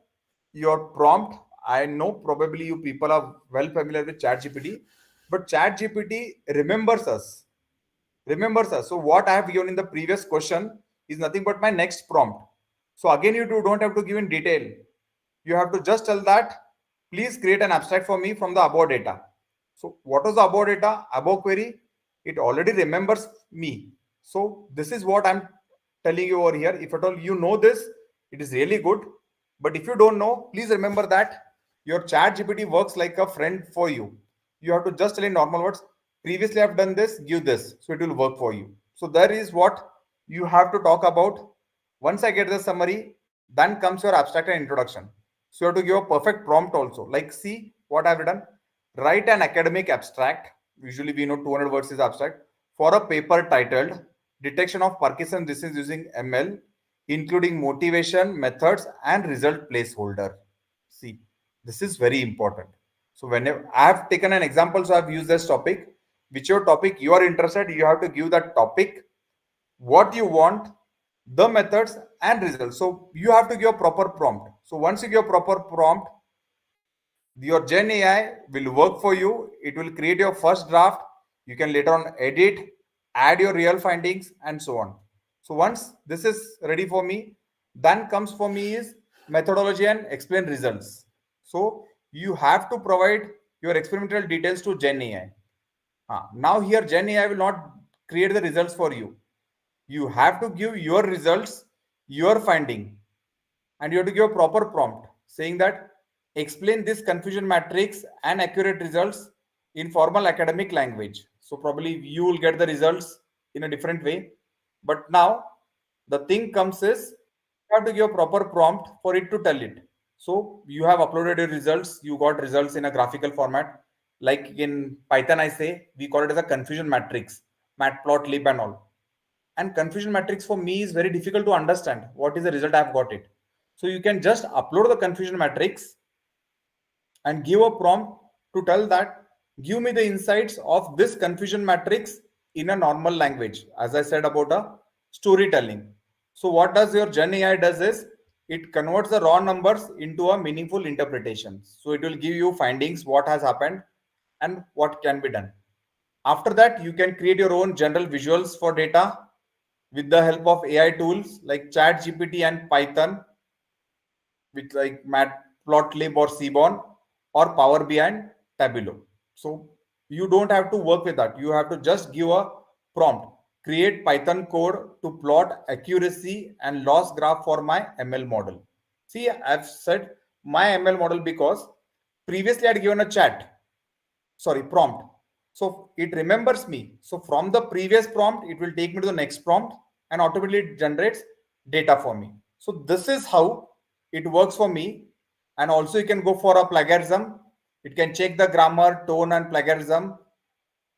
your prompt. I know probably you people are well familiar with ChatGPT, but ChatGPT remembers us. So what I have given in the previous question is nothing but my next prompt. So again, you don't have to give in detail. You have to just tell that, please create an abstract for me from the above data. So what was the above data, above query? It already remembers me. So this is what I'm telling you over here. If at all you know this, it is really good. But if you don't know, please remember that your chat GPT works like a friend for you. You have to just tell in normal words, previously I've done this, give this. So it will work for you. So that is what you have to talk about. Once I get the summary, then comes your abstract and introduction. So you have to give a perfect prompt also. Like, see what I've done. Write an academic abstract. Usually we know 200 words is abstract for a paper titled Detection of Parkinson's Disease using ML, including motivation, methods, and result placeholder. See, this is very important. So whenever I have taken an example, so I've used this topic. Whichever topic you are interested, you have to give that topic, what you want, the methods, and results. So you have to give a proper prompt. So once you give a proper prompt, your Gen AI will work for you. It will create your first draft. You can later on edit, add your real findings, and so on. So once this is ready for me, then comes for me is methodology and explain results. So you have to provide your experimental details to Gen AI. Now here Gen AI will not create the results for you. You have to give your results, your finding, and you have to give a proper prompt saying that explain this confusion matrix and accurate results in formal academic language. So probably you will get the results in a different way. But now the thing comes is you have to give a proper prompt for it to tell it. So you have uploaded your results, you got results in a graphical format. Like in Python, I say we call it as a confusion matrix, matplotlib and all. And confusion matrix for me is very difficult to understand what is the result I've got it. So you can just upload the confusion matrix and give a prompt to tell that give me the insights of this confusion matrix in a normal language, as I said about a storytelling. So what does your Gen AI does is it converts the raw numbers into a meaningful interpretation. So it will give you findings, what has happened and what can be done. After that, you can create your own general visuals for data with the help of AI tools like ChatGPT and Python, with like Matplotlib or Seaborn or Power BI and Tableau. So you don't have to work with that. You have to just give a prompt. Create Python code to plot accuracy and loss graph for my ML model. See, I've said my ML model because previously I'd given a prompt. So it remembers me. So from the previous prompt, it will take me to the next prompt and automatically generates data for me. So this is how it works for me. And also you can go for a plagiarism. It can check the grammar, tone, and plagiarism.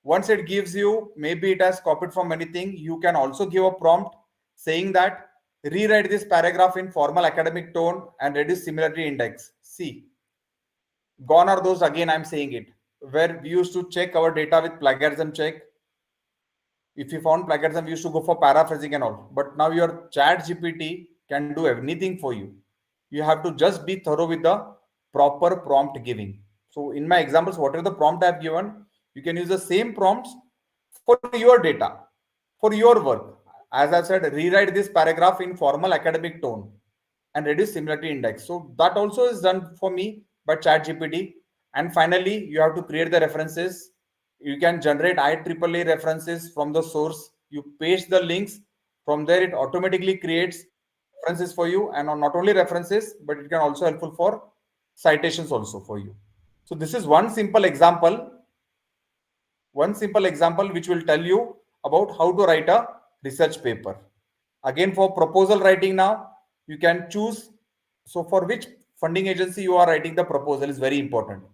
Once it gives you, maybe it has copied from anything, you can also give a prompt saying that rewrite this paragraph in formal academic tone and reduce similarity index. See, gone are those, again I'm saying it, where we used to check our data with plagiarism check. If you found plagiarism, you used to go for paraphrasing and all. But now your chat GPT can do anything for you. You have to just be thorough with the proper prompt giving. So in my examples, whatever the prompt I've given, you can use the same prompts for your data, for your work. As I said, rewrite this paragraph in formal academic tone and reduce similarity index. So that also is done for me by ChatGPT. And finally, you have to create the references. You can generate IEEE references from the source. You paste the links. From there, it automatically creates references for you, and not only references, but it can also helpful for citations also for you. So this is one simple example which will tell you about how to write a research paper. Again, for proposal writing now, you can choose. So for which funding agency you are writing the proposal is very important.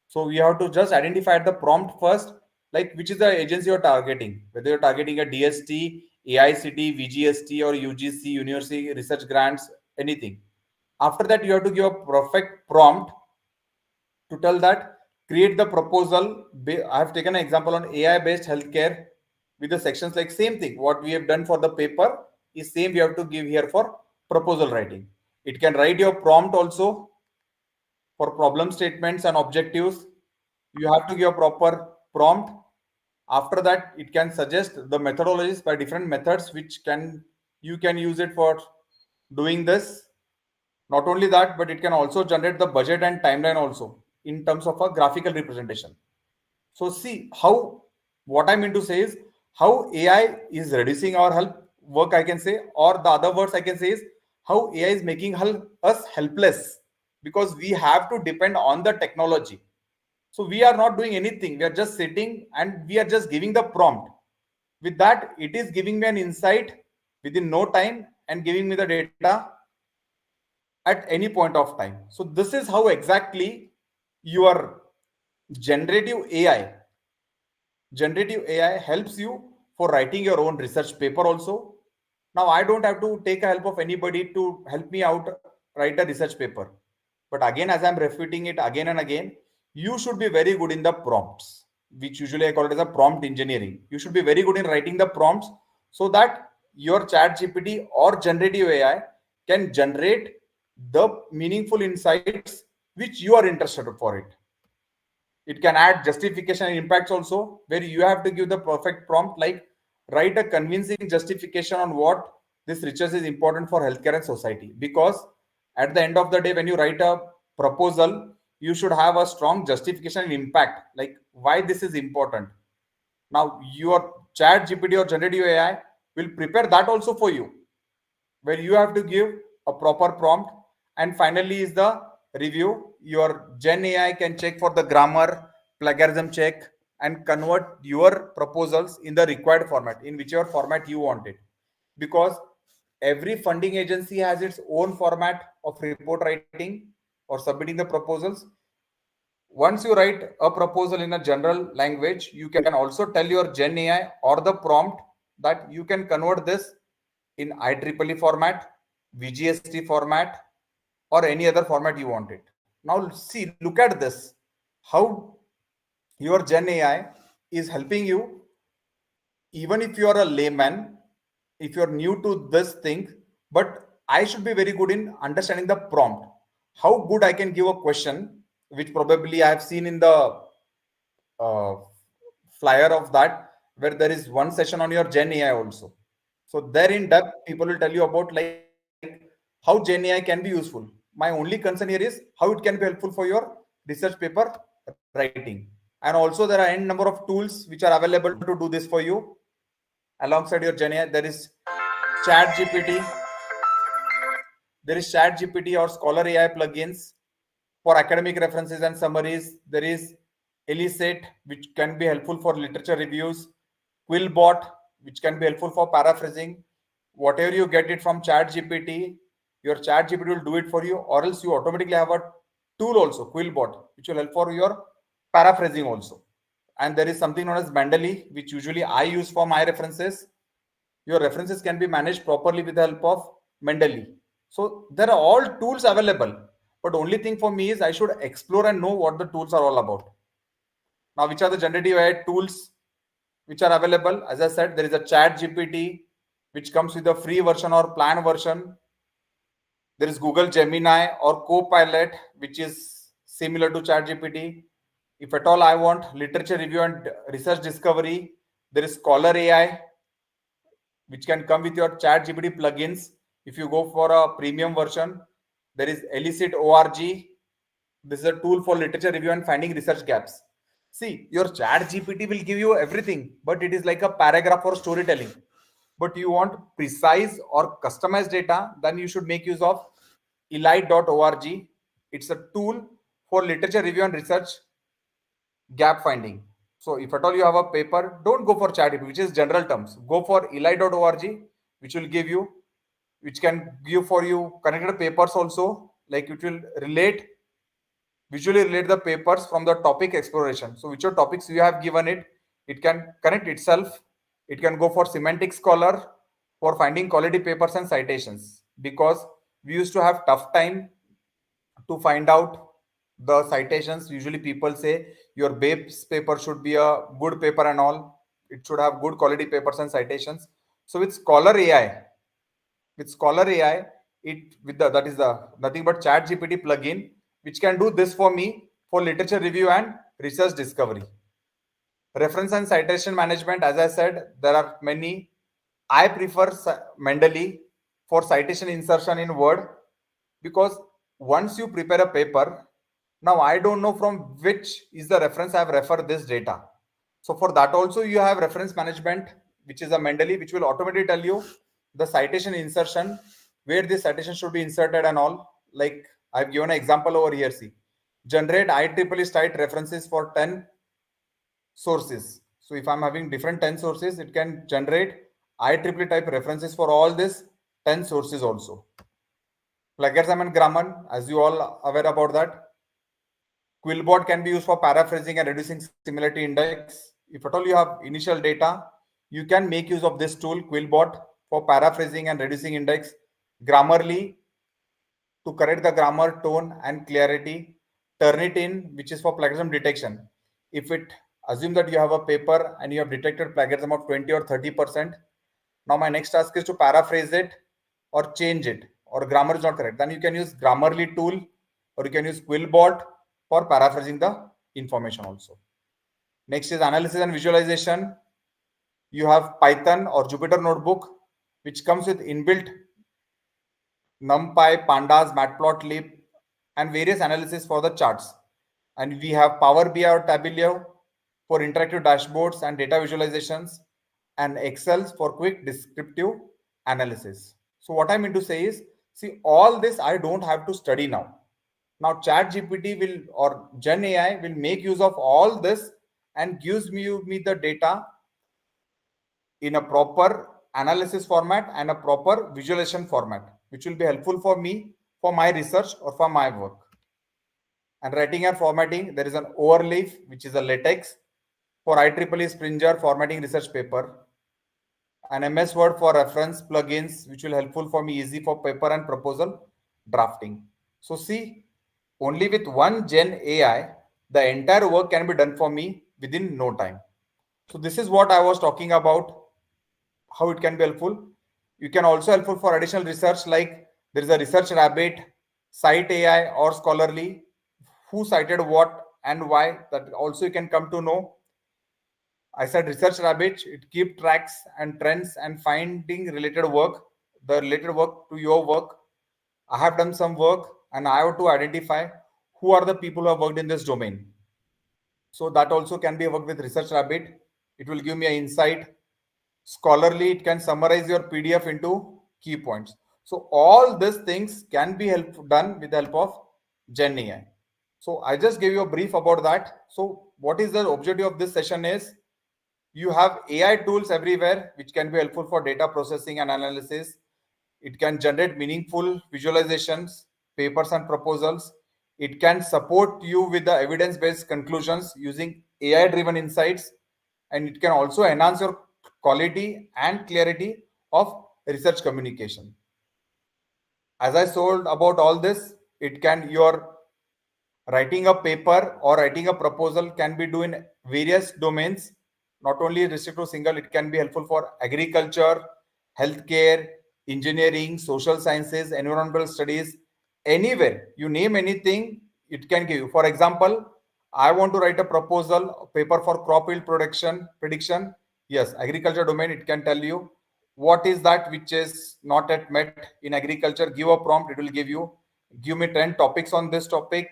So we have to just identify the prompt first, like which is the agency you're targeting, whether you're targeting a DST, AICT, VGST, or UGC, university research grants, anything. After that, you have to give a perfect prompt to tell that create the proposal. I have taken an example on AI based healthcare with the sections, like same thing. What we have done for the paper is same we have to give here for proposal writing. It can write your prompt also for problem statements and objectives. You have to give a proper prompt. After that, it can suggest the methodologies by different methods which you can use it for doing this. Not only that, but it can also generate the budget and timeline also in terms of a graphical representation. So see how, what I mean to say is how AI is reducing our work, I can say, or the other words I can say is how AI is making us helpless, because we have to depend on the technology. So we are not doing anything. We are just sitting and we are just giving the prompt. With that, it is giving me an insight within no time and giving me the data at any point of time. So this is how exactly your generative AI helps you for writing your own research paper also. Now I don't have to take help of anybody to help me out write a research paper. But again, as I'm repeating it again and again, you should be very good in the prompts, which usually I call it as a prompt engineering. You should be very good in writing the prompts so that your chat GPT or generative AI can generate the meaningful insights which you are interested for it. It can add justification and impacts also, where you have to give the perfect prompt, like write a convincing justification on what this research is important for healthcare and society. Because at the end of the day, when you write a proposal, you should have a strong justification and impact, like why this is important. Now your chat GPT or generative AI will prepare that also for you, where you have to give a proper prompt. And finally is the review. Your Gen AI can check for the grammar, plagiarism check, and convert your proposals in the required format, in whichever format you want it. Because every funding agency has its own format of report writing or submitting the proposals. Once you write a proposal in a general language, you can also tell your Gen AI or the prompt that you can convert this in IEEE format, VGST format, or any other format you want it. Now see, look at this, how your Gen AI is helping you. Even if you are a layman, if you're new to this thing, but I should be very good in understanding the prompt, how good I can give a question, which probably I have seen in the flyer of that, where there is one session on your Gen AI also. So there in depth, people will tell you about like how Gen AI can be useful. My only concern here is how it can be helpful for your research paper writing. And also there are n number of tools which are available to do this for you. Alongside your Gen AI, there is ChatGPT. There is ChatGPT or Scholar AI plugins for academic references and summaries. There is Elicit, which can be helpful for literature reviews. Quillbot, which can be helpful for paraphrasing. Whatever you get it from ChatGPT, your ChatGPT will do it for you, or else you automatically have a tool also, Quillbot, which will help for your paraphrasing also. And there is something known as Mendeley, which usually I use for my references. Your references can be managed properly with the help of Mendeley. So there are all tools available, but only thing for me is I should explore and know what the tools are all about. Now, which are the generative AI tools which are available. As I said, there is a Chat GPT, which comes with a free version or plan version. There is Google Gemini or Copilot, which is similar to Chat GPT. If at all I want literature review and research discovery, there is Scholar AI, which can come with your Chat GPT plugins. If you go for a premium version, there is Elicit ORG. This is a tool for literature review and finding research gaps. See, your Chat GPT will give you everything, but it is like a paragraph or storytelling. But you want precise or customized data, then you should make use of elite.org. It's a tool for literature review and research gap finding. So if at all you have a paper, don't go for ChatGPT, which is general terms. Go for elite.org, which will give you, which can give for you connected papers also. Like it will visually relate the papers from the topic exploration. So whichever topics you have given it, it can connect itself. It can go for semantic scholar for finding quality papers and citations, because we used to have tough time to find out the citations. Usually people say your base paper should be a good paper and all. It should have good quality papers and citations. So with Scholar AI, that is the nothing but Chat GPT plugin, which can do this for me for literature review and research discovery. Reference and citation management, as I said, there are many. I prefer Mendeley for citation insertion in Word, because once you prepare a paper, now I don't know from which is the reference I have referred this data. So for that also you have reference management, which is a Mendeley, which will automatically tell you the citation insertion, where this citation should be inserted and all. Like I've given an example over here. See, generate IEEE cite references for 10 sources. So if I'm having different 10 sources, it can generate IEEE type references for all these 10 sources also. Plagiarism and grammar, as you all aware about that. Quillbot can be used for paraphrasing and reducing similarity index. If at all you have initial data, you can make use of this tool, Quillbot, for paraphrasing and reducing index. Grammarly, to correct the grammar, tone, and clarity. Turnitin, which is for plagiarism detection. If it assume that you have a paper and you have detected plagiarism of 20 or 30%, now my next task is to paraphrase it or change it, or grammar is not correct. Then you can use Grammarly tool, or you can use Quillbot for paraphrasing the information also. Next is analysis and visualization. You have Python or Jupyter Notebook, which comes with inbuilt NumPy, Pandas, Matplotlib, and various analysis for the charts. And we have Power BI or Tableau for interactive dashboards and data visualizations, and Excel for quick descriptive analysis. So what I mean to say is, see, all this I don't have to study now. Now Chat GPT will, or Gen AI will make use of all this and gives me the data in a proper analysis format and a proper visualization format, which will be helpful for me for my research or for my work. And writing and formatting, there is an Overleaf, which is a LaTeX for IEEE Springer formatting research paper. An MS Word for reference plugins, which will helpful for me easy for paper and proposal drafting. So see, only with one Gen AI, the entire work can be done for me within no time. So this is what I was talking about, how it can be helpful. You can also helpful for additional research, like there is a Research Rabbit, Cite AI or Scholarly, who cited what and why, that also you can come to know. I said Research Rabbit, it keeps tracks and trends and finding related work, the related work to your work. I have done some work and I have to identify who are the people who have worked in this domain. So that also can be worked with Research Rabbit. It will give me an insight. Scholarly, it can summarize your PDF into key points. So all these things can be done with the help of Gen AI. So I just gave you a brief about that. So what is the objective of this session is, you have AI tools everywhere, which can be helpful for data processing and analysis. It can generate meaningful visualizations, papers and proposals. It can support you with the evidence-based conclusions using AI-driven insights. And it can also enhance your quality and clarity of research communication. As I told about all this, it can, your writing a paper or writing a proposal can be done in various domains. not only restricted to single, it can be helpful for agriculture, healthcare, engineering, social sciences, environmental studies, anywhere. You name anything, it can give you. For example, I want to write a proposal paper for crop yield prediction. Yes, agriculture domain, it can tell you what is that which is not yet met in agriculture. Give a prompt, it will give you. Give me 10 topics on this topic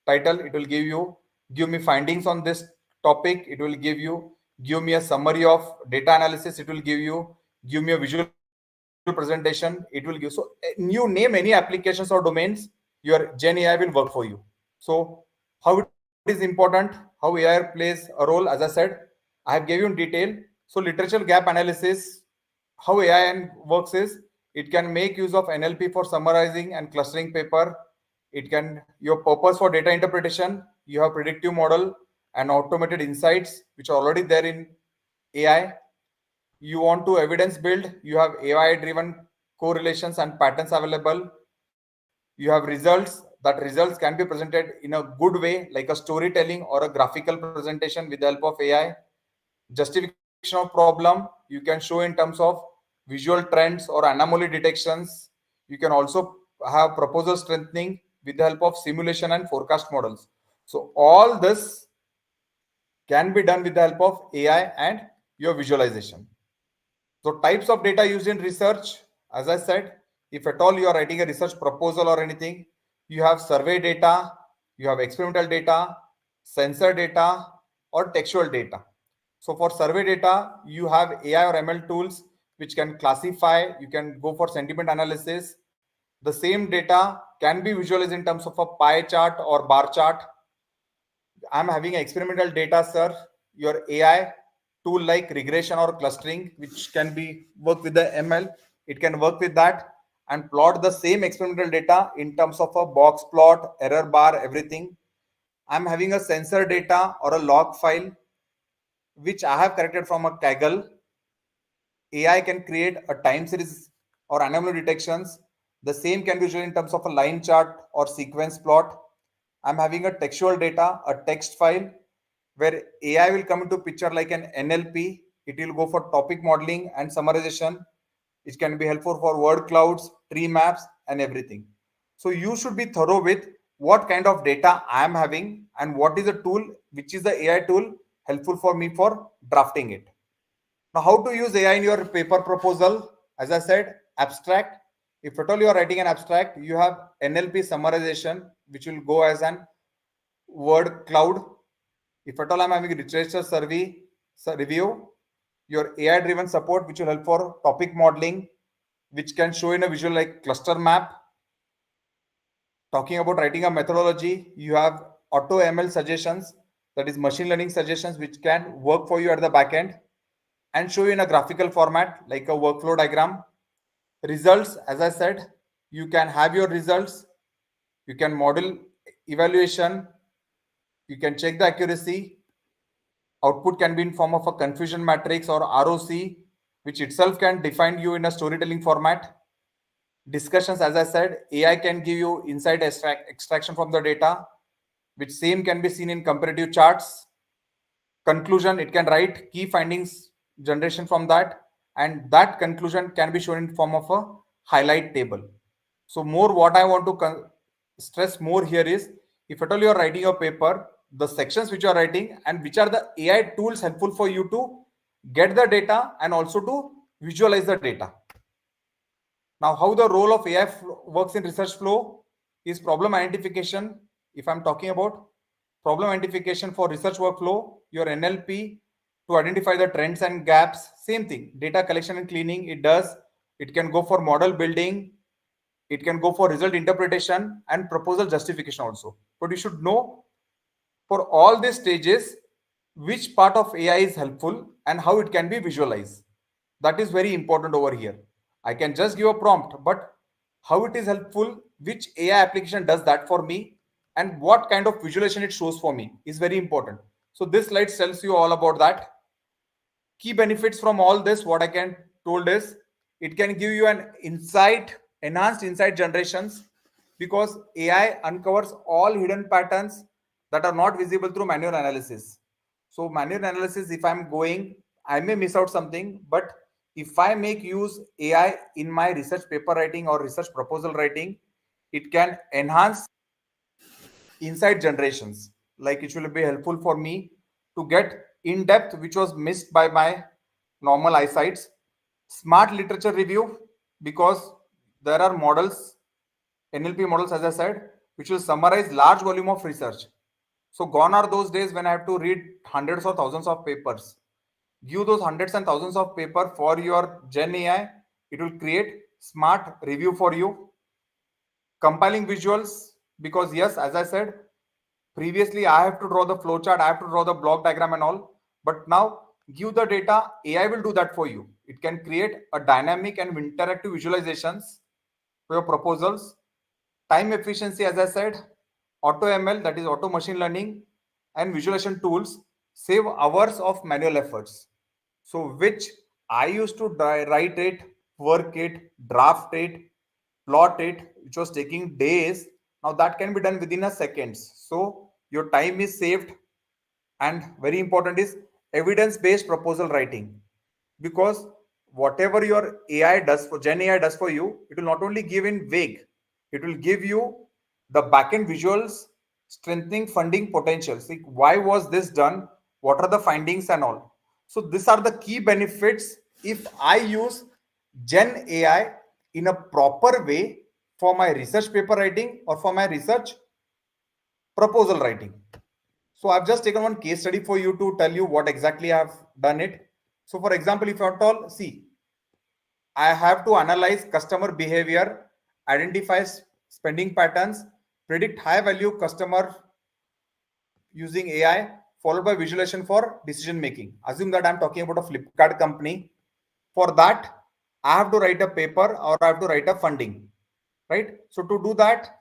title, it will give you. Give me findings on this topic, it will give you. Give me a summary of data analysis, it will give you. Give me a visual presentation, it will give. So you name any applications or domains, your Gen AI will work for you. So how it is important, how AI plays a role, as I said, I have given you in detail. So literature gap analysis, how AI works is, it can make use of NLP for summarizing and clustering paper. It can, your purpose for data interpretation, you have predictive model and automated insights which are already there in AI. You want to evidence build, you have AI driven correlations and patterns available. You have results, that results can be presented in a good way, like a storytelling or a graphical presentation with the help of AI. Justification of problem, you can show in terms of visual trends or anomaly detections. You can also have proposal strengthening with the help of simulation and forecast models. So all this can be done with the help of AI and your visualization. So types of data used in research, as I said, if at all you are writing a research proposal or anything, you have survey data, you have experimental data, sensor data, or textual data. So for survey data, you have AI or ML tools which can classify, you can go for sentiment analysis. The same data can be visualized in terms of a pie chart or bar chart. I'm having experimental data, sir. Your AI tool like regression or clustering, which can be work with the ML, it can work with that and plot the same experimental data in terms of a box plot, error bar, everything. I'm having a sensor data or a log file, which I have corrected from a Kaggle. AI can create a time series or anomaly detections. The same can be used in terms of a line chart or sequence plot. I'm having a textual data, a text file, where AI will come into picture like an NLP. It will go for topic modeling and summarization. It can be helpful for word clouds, tree maps, and everything. So you should be thorough with what kind of data I am having and what is the tool, which is the AI tool helpful for me for drafting it. Now, how to use AI in your paper proposal? As I said, abstract. If at all you are writing an abstract, you have NLP summarization, which will go as an word cloud. If at all I'm having a literature survey review, your AI driven support, which will help for topic modeling, which can show in a visual like cluster map. Talking about writing a methodology, you have auto ML suggestions, that is machine learning suggestions, which can work for you at the back end and show you in a graphical format like a workflow diagram. Results, as I said, you can have your results, you can model evaluation, you can check the accuracy. Output can be in form of a confusion matrix or ROC, which itself can define you in a storytelling format. Discussions, as I said, AI can give you insight extraction from the data, which same can be seen in comparative charts. Conclusion, it can write key findings generation from that, and that conclusion can be shown in form of a highlight table. So more what I want to stress more here is, if at all you are writing a paper, the sections which you are writing and which are the AI tools helpful for you to get the data and also to visualize the data. Now, how the role of AI works in research flow is problem identification. If I'm talking about problem identification for research workflow, your NLP to identify the trends and gaps, same thing. Data collection and cleaning, it does. It can go for model building. It can go for result interpretation and proposal justification also. But you should know for all these stages, which part of AI is helpful and how it can be visualized. That is very important over here. I can just give a prompt, but how it is helpful, which AI application does that for me, and what kind of visualization it shows for me is very important. So this slide tells you all about that. Key benefits from all this, what I can told is, it can give you an insight, enhanced insight generations, because AI uncovers all hidden patterns that are not visible through manual analysis. So manual analysis, if I'm going, I may miss out something, but if I make use AI in my research paper writing or research proposal writing, it can enhance insight generations. Like it will be helpful for me to get in depth, which was missed by my normal eyesights. Smart literature review, because there are models, NLP models, as I said, which will summarize large volume of research. So gone are those days when I have to read hundreds or thousands of papers. Give those hundreds and thousands of paper for your Gen AI. It will create smart review for you. Compiling visuals, because yes, as I said previously, I have to draw the flowchart, I have to draw the block diagram and all. But now give the data, AI will do that for you. It can create a dynamic and interactive visualizations for your proposals. Time efficiency, as I said, auto ML, that is auto machine learning, and visualization tools save hours of manual efforts. So which I used to write it, work it, draft it, plot it, which was taking days. Now that can be done within a seconds. So your time is saved. And very important is evidence-based proposal writing, because whatever your AI does for Gen AI does for you, it will not only give in vague, it will give you the backend visuals, strengthening funding potentials. Like why was this done? What are the findings and all? So these are the key benefits if I use Gen AI in a proper way for my research paper writing or for my research proposal writing. So I've just taken one case study for you to tell you what exactly I've done it. So for example, if at all, see, I have to analyze customer behavior, identify spending patterns, predict high value customer using AI, followed by visualization for decision making. Assume that I'm talking about a Flipkart company. For that, I have to write a paper or I have to write a funding, right? So to do that,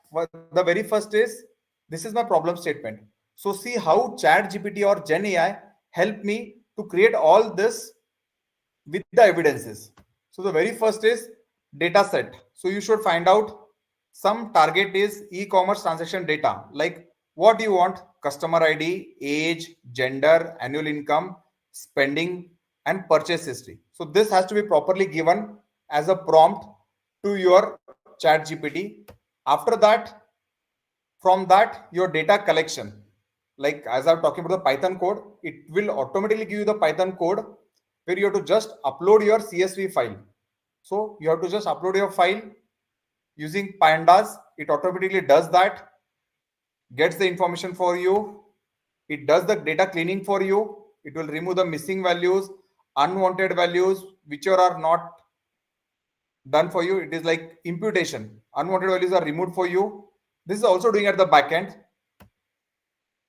the very first is, this is my problem statement. So see how Chat GPT or Gen AI help me to create all this with the evidences. So the very first is data set. So you should find out some target is e-commerce transaction data, like what you want: customer ID, age, gender, annual income, spending, and purchase history. So this has to be properly given as a prompt to your Chat GPT. After that, from that, your data collection, like as I'm talking about the Python code, it will automatically give you the Python code where you have to just upload your CSV file. So you have to just upload your file using pandas. It automatically does that, gets the information for you. It does the data cleaning for you. It will remove the missing values, unwanted values, which are not done for you. It is like imputation. Unwanted values are removed for you. This is also doing at the back end.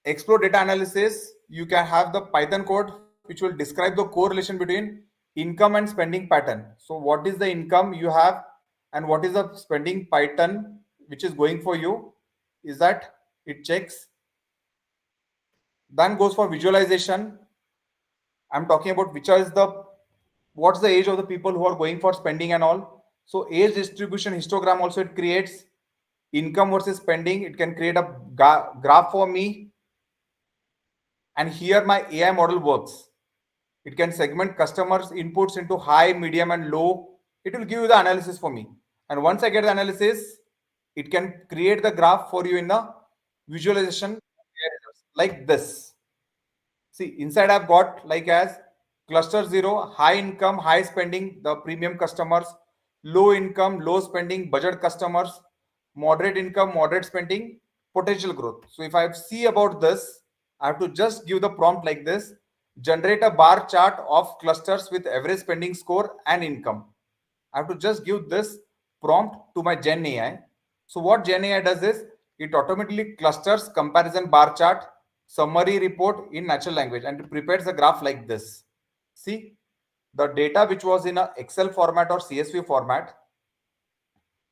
Explore data analysis. You can have the Python code which will describe the correlation between income and spending pattern. So what is the income you have and what is the spending pattern which is going for you, is that it checks. Then goes for visualization. I'm talking about what's the age of the people who are going for spending and all. So age distribution histogram also it creates. Income versus spending, it can create a graph for me. And here my AI model works. It can segment customers inputs into high, medium, and low. It will give you the analysis for me. And once I get the analysis, it can create the graph for you in the visualization like this. See, inside I've got like as cluster 0, high income, high spending, the premium customers, low income, low spending, budget customers, moderate income, moderate spending, potential growth. So if I see about this, I have to just give the prompt like this: generate a bar chart of clusters with average spending score and income. I have to just give this prompt to my Gen AI. So what Gen AI does is it automatically clusters comparison bar chart, summary report in natural language, and it prepares a graph like this. See, the data which was in a Excel format or CSV format,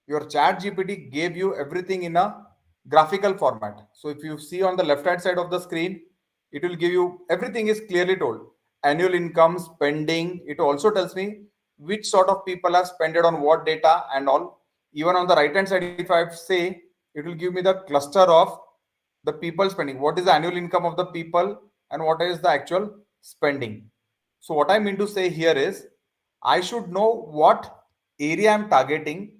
your Chat GPT gave you everything in a graphical format. So if you see on the left hand side of the screen, it will give you everything is clearly told: annual income, spending. It also tells me which sort of people have spent on what data and all. Even on the right hand side, if I say, it will give me the cluster of the people spending. What is the annual income of the people? and what is the actual spending. So what I mean to say here is I should know what area I'm targeting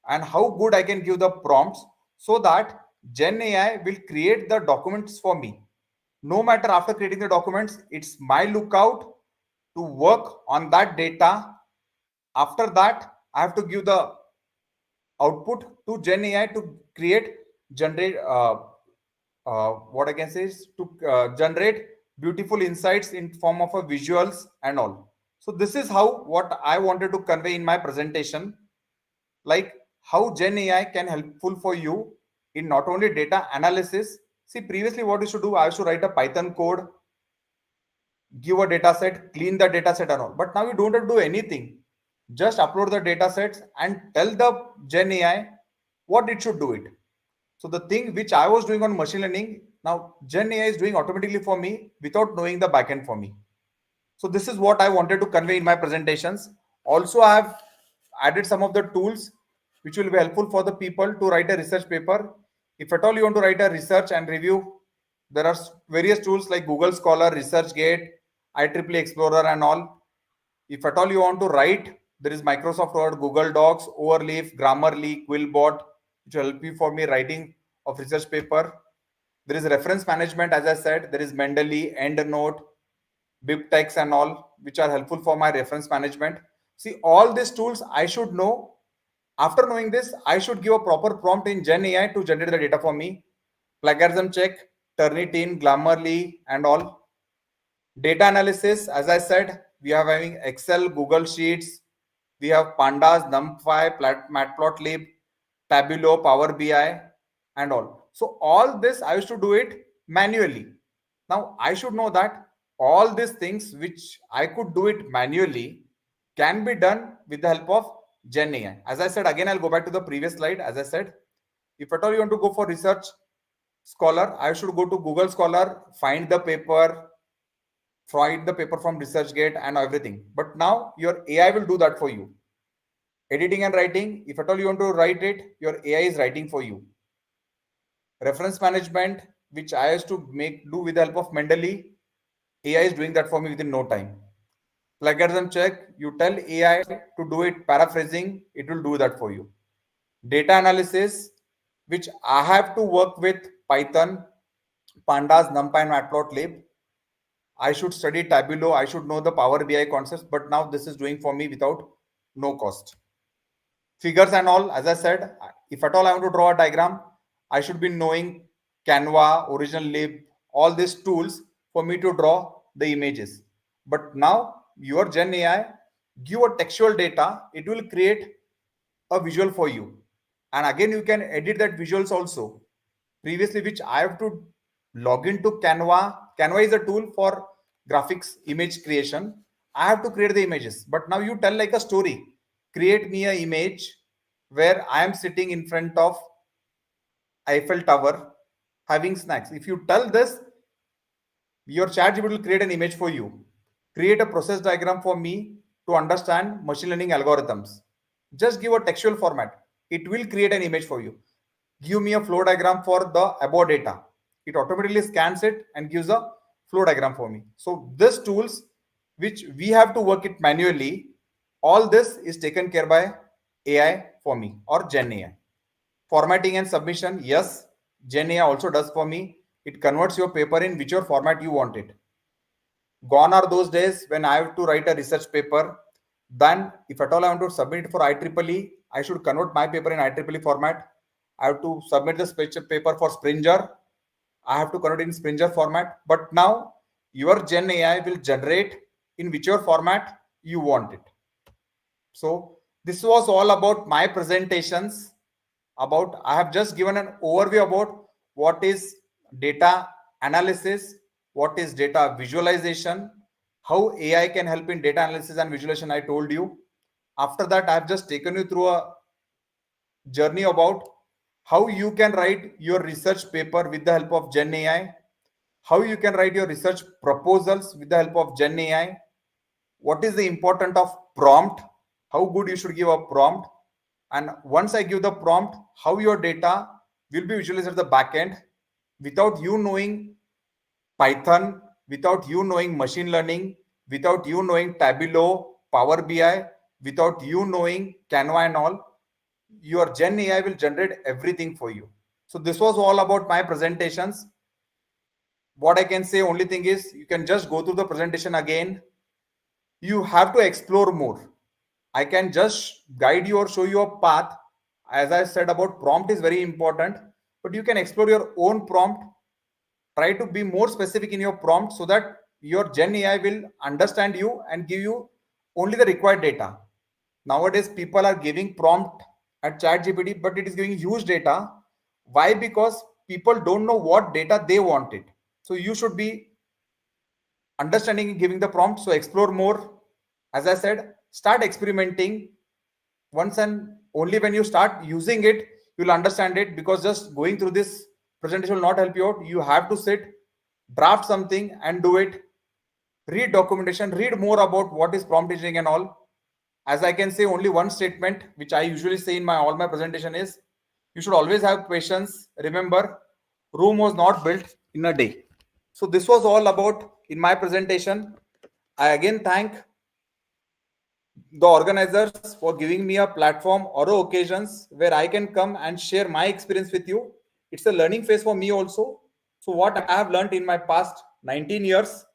and how good I can give the prompts so that Gen AI will create the documents for me. No matter after creating the documents, it's my lookout to work on that data. After that, I have to give the output to Gen AI to generate what I can say is to generate beautiful insights in form of a visuals and all. So this is how what I wanted to convey in my presentation, like how Gen AI can helpful for you in not only data analysis. See, previously what you should do, I should write a Python code, give a data set, clean the data set and all. But now you don't have to do anything. Just upload the data sets and tell the Gen AI what it should do it. So the thing which I was doing on machine learning, now Gen AI is doing automatically for me without knowing the backend for me. So this is what I wanted to convey in my presentations. Also, I have added some of the tools which will be helpful for the people to write a research paper. If at all you want to write a research and review, there are various tools like Google Scholar, ResearchGate, IEEE Explorer and all. If at all you want to write, there is Microsoft Word, Google Docs, Overleaf, Grammarly, Quillbot, which will help you for me writing of research paper. There is reference management, as I said. There is Mendeley, EndNote, BibTeX and all, which are helpful for my reference management. See, all these tools I should know. After knowing this, I should give a proper prompt in Gen AI to generate the data for me. Plagiarism check, Turnitin, Grammarly and all. Data analysis, as I said, we are having Excel, Google Sheets, we have Pandas, NumPy, Matplotlib, Tableau, Power BI, and all. So all this I used to do it manually. Now I should know that all these things which I could do it manually can be done with the help of Gen AI. As I said, again, I'll go back to the previous slide. As I said, if at all you want to go for research scholar, I should go to Google Scholar, find the paper from ResearchGate and everything. But now your AI will do that for you. Editing and writing, if at all you want to write it, your AI is writing for you. Reference management, which I used to do with the help of Mendeley, AI is doing that for me within no time. Plagiarism check, you tell AI to do it, paraphrasing, it will do that for you. Data analysis, which I have to work with Python, Pandas, NumPy and Matplotlib. I should study Tableau, I should know the Power BI concepts, but now this is doing for me without no cost. Figures and all, as I said, if at all I want to draw a diagram, I should be knowing Canva, OriginalLib, all these tools for me to draw the images. But now your Gen AI, give a textual data, it will create a visual for you. And again, you can edit that visuals also. Previously, which I have to log into Canva. Canva is a tool for graphics image creation. I have to create the images. But now you tell like a story. Create me an image where I am sitting in front of Eiffel Tower having snacks. If you tell this, your ChatGPT will create an image for you. Create a process diagram for me to understand machine learning algorithms. Just give a textual format. It will create an image for you. Give me a flow diagram for the above data. It automatically scans it and gives a flow diagram for me. So these tools, which we have to work it manually, all this is taken care by AI for me or Gen AI. Formatting and submission, yes, Gen AI also does for me. It converts your paper in whichever format you want it. Gone are those days when I have to write a research paper. Then if at all I want to submit it for IEEE, I should convert my paper in IEEE format. I have to submit the paper for Springer. I have to convert in Springer format. But now your Gen AI will generate in whichever format you want it. So this was all about my presentations. I have just given an overview about what is data analysis, what is data visualization, how AI can help in data analysis and visualization. I told you. After that, I have just taken you through a journey about how you can write your research paper with the help of Gen AI, how you can write your research proposals with the help of Gen AI, what is the importance of prompt, how good you should give a prompt, and once I give the prompt, how your data will be visualized at the back end without you knowing Python, without you knowing machine learning, without you knowing Tableau, Power BI, without you knowing Canva and all, your Gen AI will generate everything for you. So this was all about my presentations. What I can say, only thing is, you can just go through the presentation again. You have to explore more. I can just guide you or show you a path. As I said, about prompt is very important, but you can explore your own prompt. Try to be more specific in your prompt so that your Gen AI will understand you and give you only the required data. Nowadays, people are giving prompt at ChatGPT, but it is giving huge data. Why? Because people don't know what data they wanted. So you should be understanding and giving the prompt. So explore more. As I said, start experimenting. Once and only when you start using it, you'll understand it, because just going through this presentation will not help you out. You have to sit, draft something and do it. Read documentation, read more about what is prompt engineering and all. As I can say, only one statement which I usually say in all my presentation is, you should always have patience. Remember, Rome was not built in a day. So this was all about in my presentation. I again thank the organizers for giving me a platform or occasions where I can come and share my experience with you. It's a learning phase for me also. So what I have learned in my past 19 years,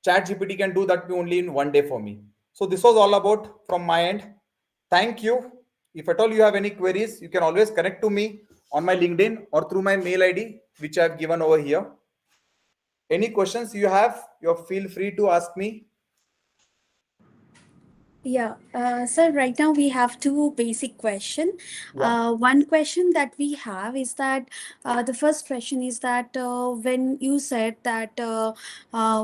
ChatGPT can do that only in one day for me. So this was all about from my end. Thank you. If at all you have any queries, you can always connect to me on my LinkedIn or through my mail ID, which I have given over here. Any questions you have, you feel free to ask me. Yeah, sir, right now we have two basic questions. Yeah. One question that we have is that the first question is that when you said that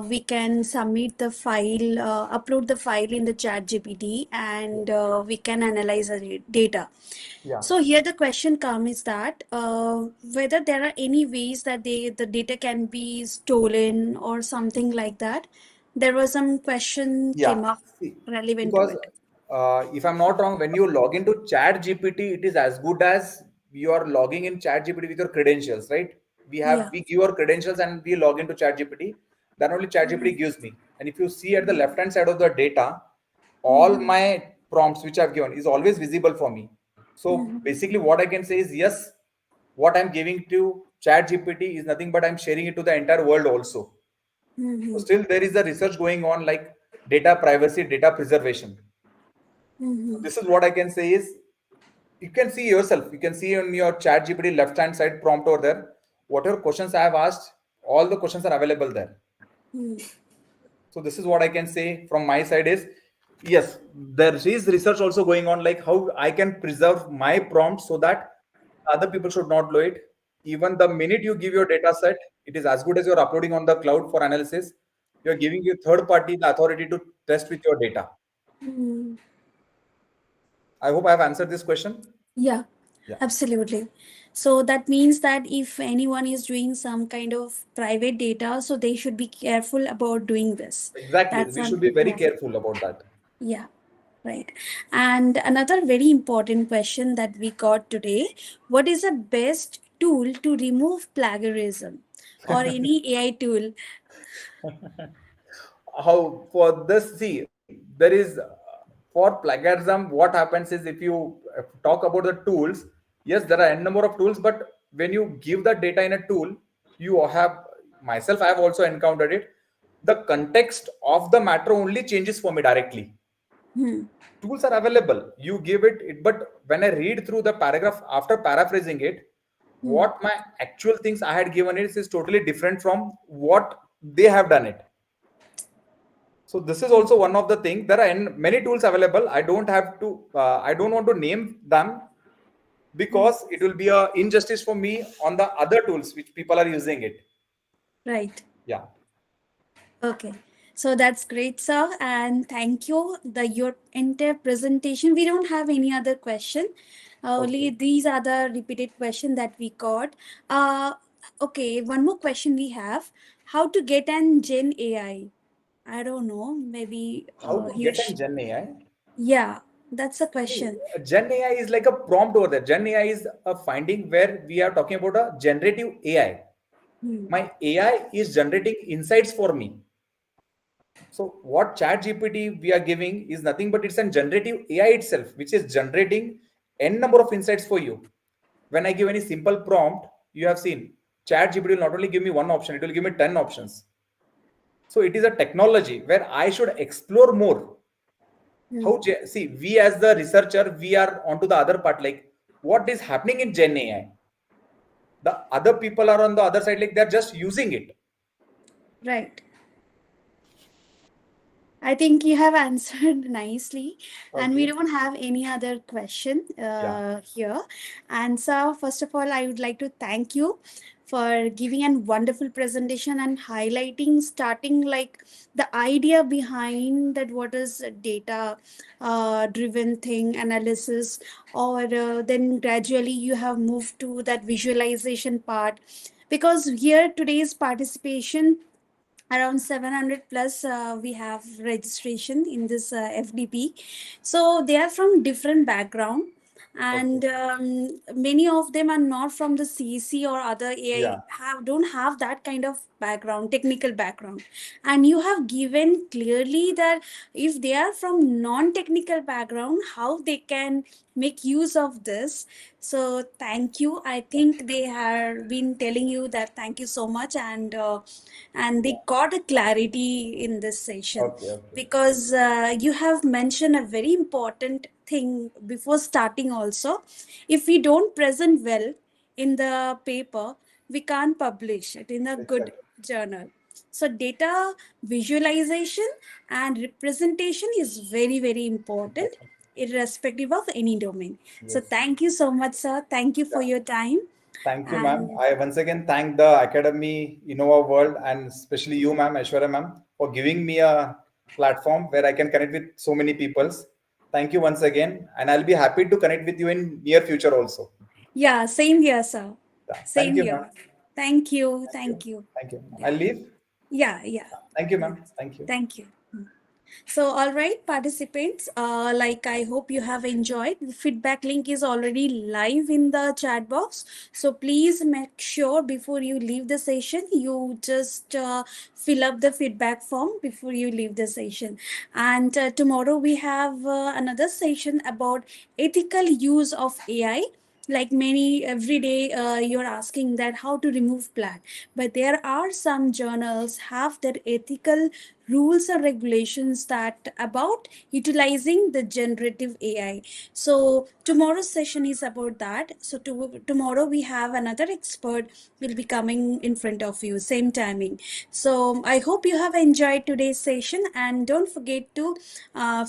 we can submit the file, upload the file in the chat GPT and we can analyze the data. Yeah. So here the question comes is that whether there are any ways that the data can be stolen or something like that. There was some question Yeah. came up See, relevant to because it. if I'm not wrong, when you log into Chat GPT, it is as good as you are logging in Chat GPT with your credentials, right? Yeah. We give our credentials and we log into Chat GPT. Then only Chat GPT gives me. And if you see at the left hand side of the data, all my prompts which I've given is always visible for me. So basically, what I can say is, yes, what I'm giving to Chat GPT is nothing but I'm sharing it to the entire world also. So still there is a research going on, like data privacy, data preservation. So this is what I can say is, you can see yourself, you can see on your Chat GPT left hand side prompt over there, whatever questions I have asked, all the questions are available there. So this is what I can say from my side is, yes, there is research also going on, like how I can preserve my prompt so that other people should not know it. Even the minute you give your data set, it is as good as you're uploading on the cloud for analysis. You're giving your third party the authority to test with your data. I hope I have answered this question. Yeah, Yeah, absolutely. So that means that if anyone is doing some kind of private data, so they should be careful about doing this. exactly. That's We should be very yeah, careful about that. yeah, right. And another very important question that we got today: what is the best tool to remove plagiarism, or any AI tool? How for this, see, there is for plagiarism, what happens is, if you talk about the tools, yes, there are n number of tools, but when you give the data in a tool, you have, myself, I have also encountered it, the context of the matter only changes for me directly. Tools are available, you give it, but when I read through the paragraph after paraphrasing it, what my actual things I had given it is totally different from what they have done it. So this is also one of the things. There are many tools available. I don't have to. I don't want to name them because it will be a injustice for me on the other tools which people are using it. Right. Yeah. Okay. So that's great, sir. And thank you. Your entire presentation. We don't have any other question. Only Okay. these are the repeated question that we got. Okay, one more question we have. How to get an Gen AI? I don't know. Maybe How to he. get an Gen AI? Yeah, that's a See, question. Gen AI is like a prompt over there. Gen AI is a finding where we are talking about a generative AI. My AI is generating insights for me. So what chat GPT we are giving is nothing but it's a generative AI itself, which is generating n number of insights for you. When I give any simple prompt, you have seen chat GPT will not only give me one option, it will give me 10 options. So it is a technology where I should explore more. See, we as the researcher, we are onto the other part, like what is happening in Gen AI. The other people are on the other side, like they're just using it. Right. I think you have answered nicely, and we Okay. don't have any other question Yeah. here. And so, first of all, I would like to thank you for giving a wonderful presentation and highlighting, starting like the idea behind that what is a data driven thing analysis, or then gradually you have moved to that visualization part. Because here today's participation around 700 plus we have registration in this FDP, so they are from different background, Okay. and many of them are not from the CC or other AI, Yeah. don't have that kind of background, technical background. And you have given clearly that if they are from non-technical background, how they can make use of this. So thank you. I think they have been telling you that thank you so much, and they got a clarity in this session, Okay. Okay. because you have mentioned a very important thing before starting also. If we don't present well in the paper, we can't publish it in a good Exactly. journal. So data visualization and representation is very very important, Important. irrespective of any domain. So Yes. thank you so much, sir. Thank you for Yeah. your time. Thank you, ma'am. And I once again thank the Academy InnovaWorld and especially you, ma'am, Aishwarya, ma'am, for giving me a platform where I can connect with so many peoples. Thank you once again, and I'll be happy to connect with you in near future also. yeah, same here, sir. Yeah. Thank Same you, ma'am. here. Thank you. Thank you. Thank you. Thank you. Yeah. I'll leave. Yeah. Yeah. Thank you, Yeah. ma'am. Thank you. Thank you. So, all right, participants, like I hope you have enjoyed. The feedback link is already live in the chat box. So, please make sure before you leave the session, you just fill up the feedback form before you leave the session. And tomorrow we have another session about ethical use of AI. Like many every day you're asking that how to remove plaque, but there are some journals have their ethical rules or regulations that about utilizing the generative AI. So tomorrow's session is about that. So tomorrow we have another expert will be coming in front of you, same timing. So I hope you have enjoyed today's session, and don't forget to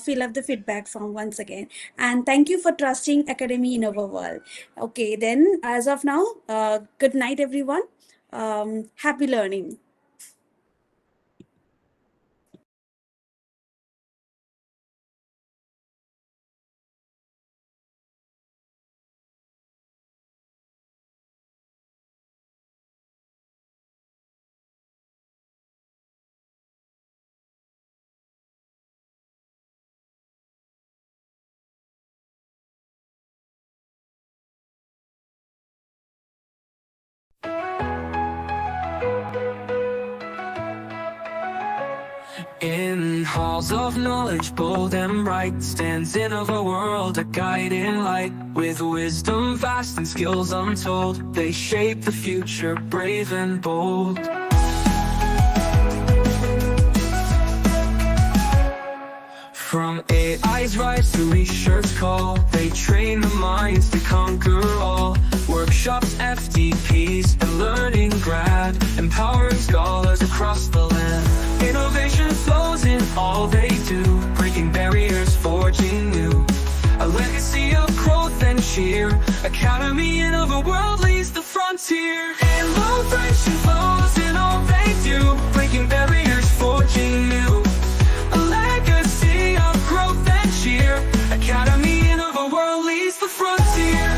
fill up the feedback form once again. And thank you for trusting Academy InnovaWorld. Okay, then as of now, good night, everyone. Happy learning. In halls of knowledge, bold and bright, stands InnovaWorld, a guiding light. With wisdom vast and skills untold, they shape the future, brave and bold. From AI's rise to research call, they train the minds to conquer all. Workshops, FTPs, and learning grad, empowering scholars across the land. Innovation flows in all they do, breaking barriers, forging new. A legacy of growth and cheer, Academy InnovaWorld leads the frontier. Innovation flows in all they do, breaking barriers, forging new. A legacy of growth and cheer, Academy InnovaWorld leads the frontier.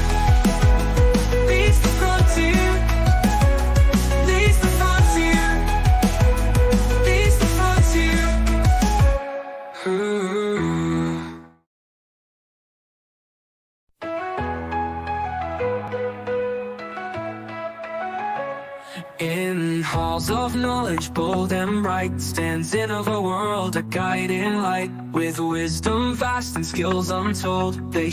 Leads the frontier. Leads the frontier. Leads the frontier. In halls of knowledge, bold and bright, stands InnovaWorld, a guiding light. With wisdom vast and skills untold, they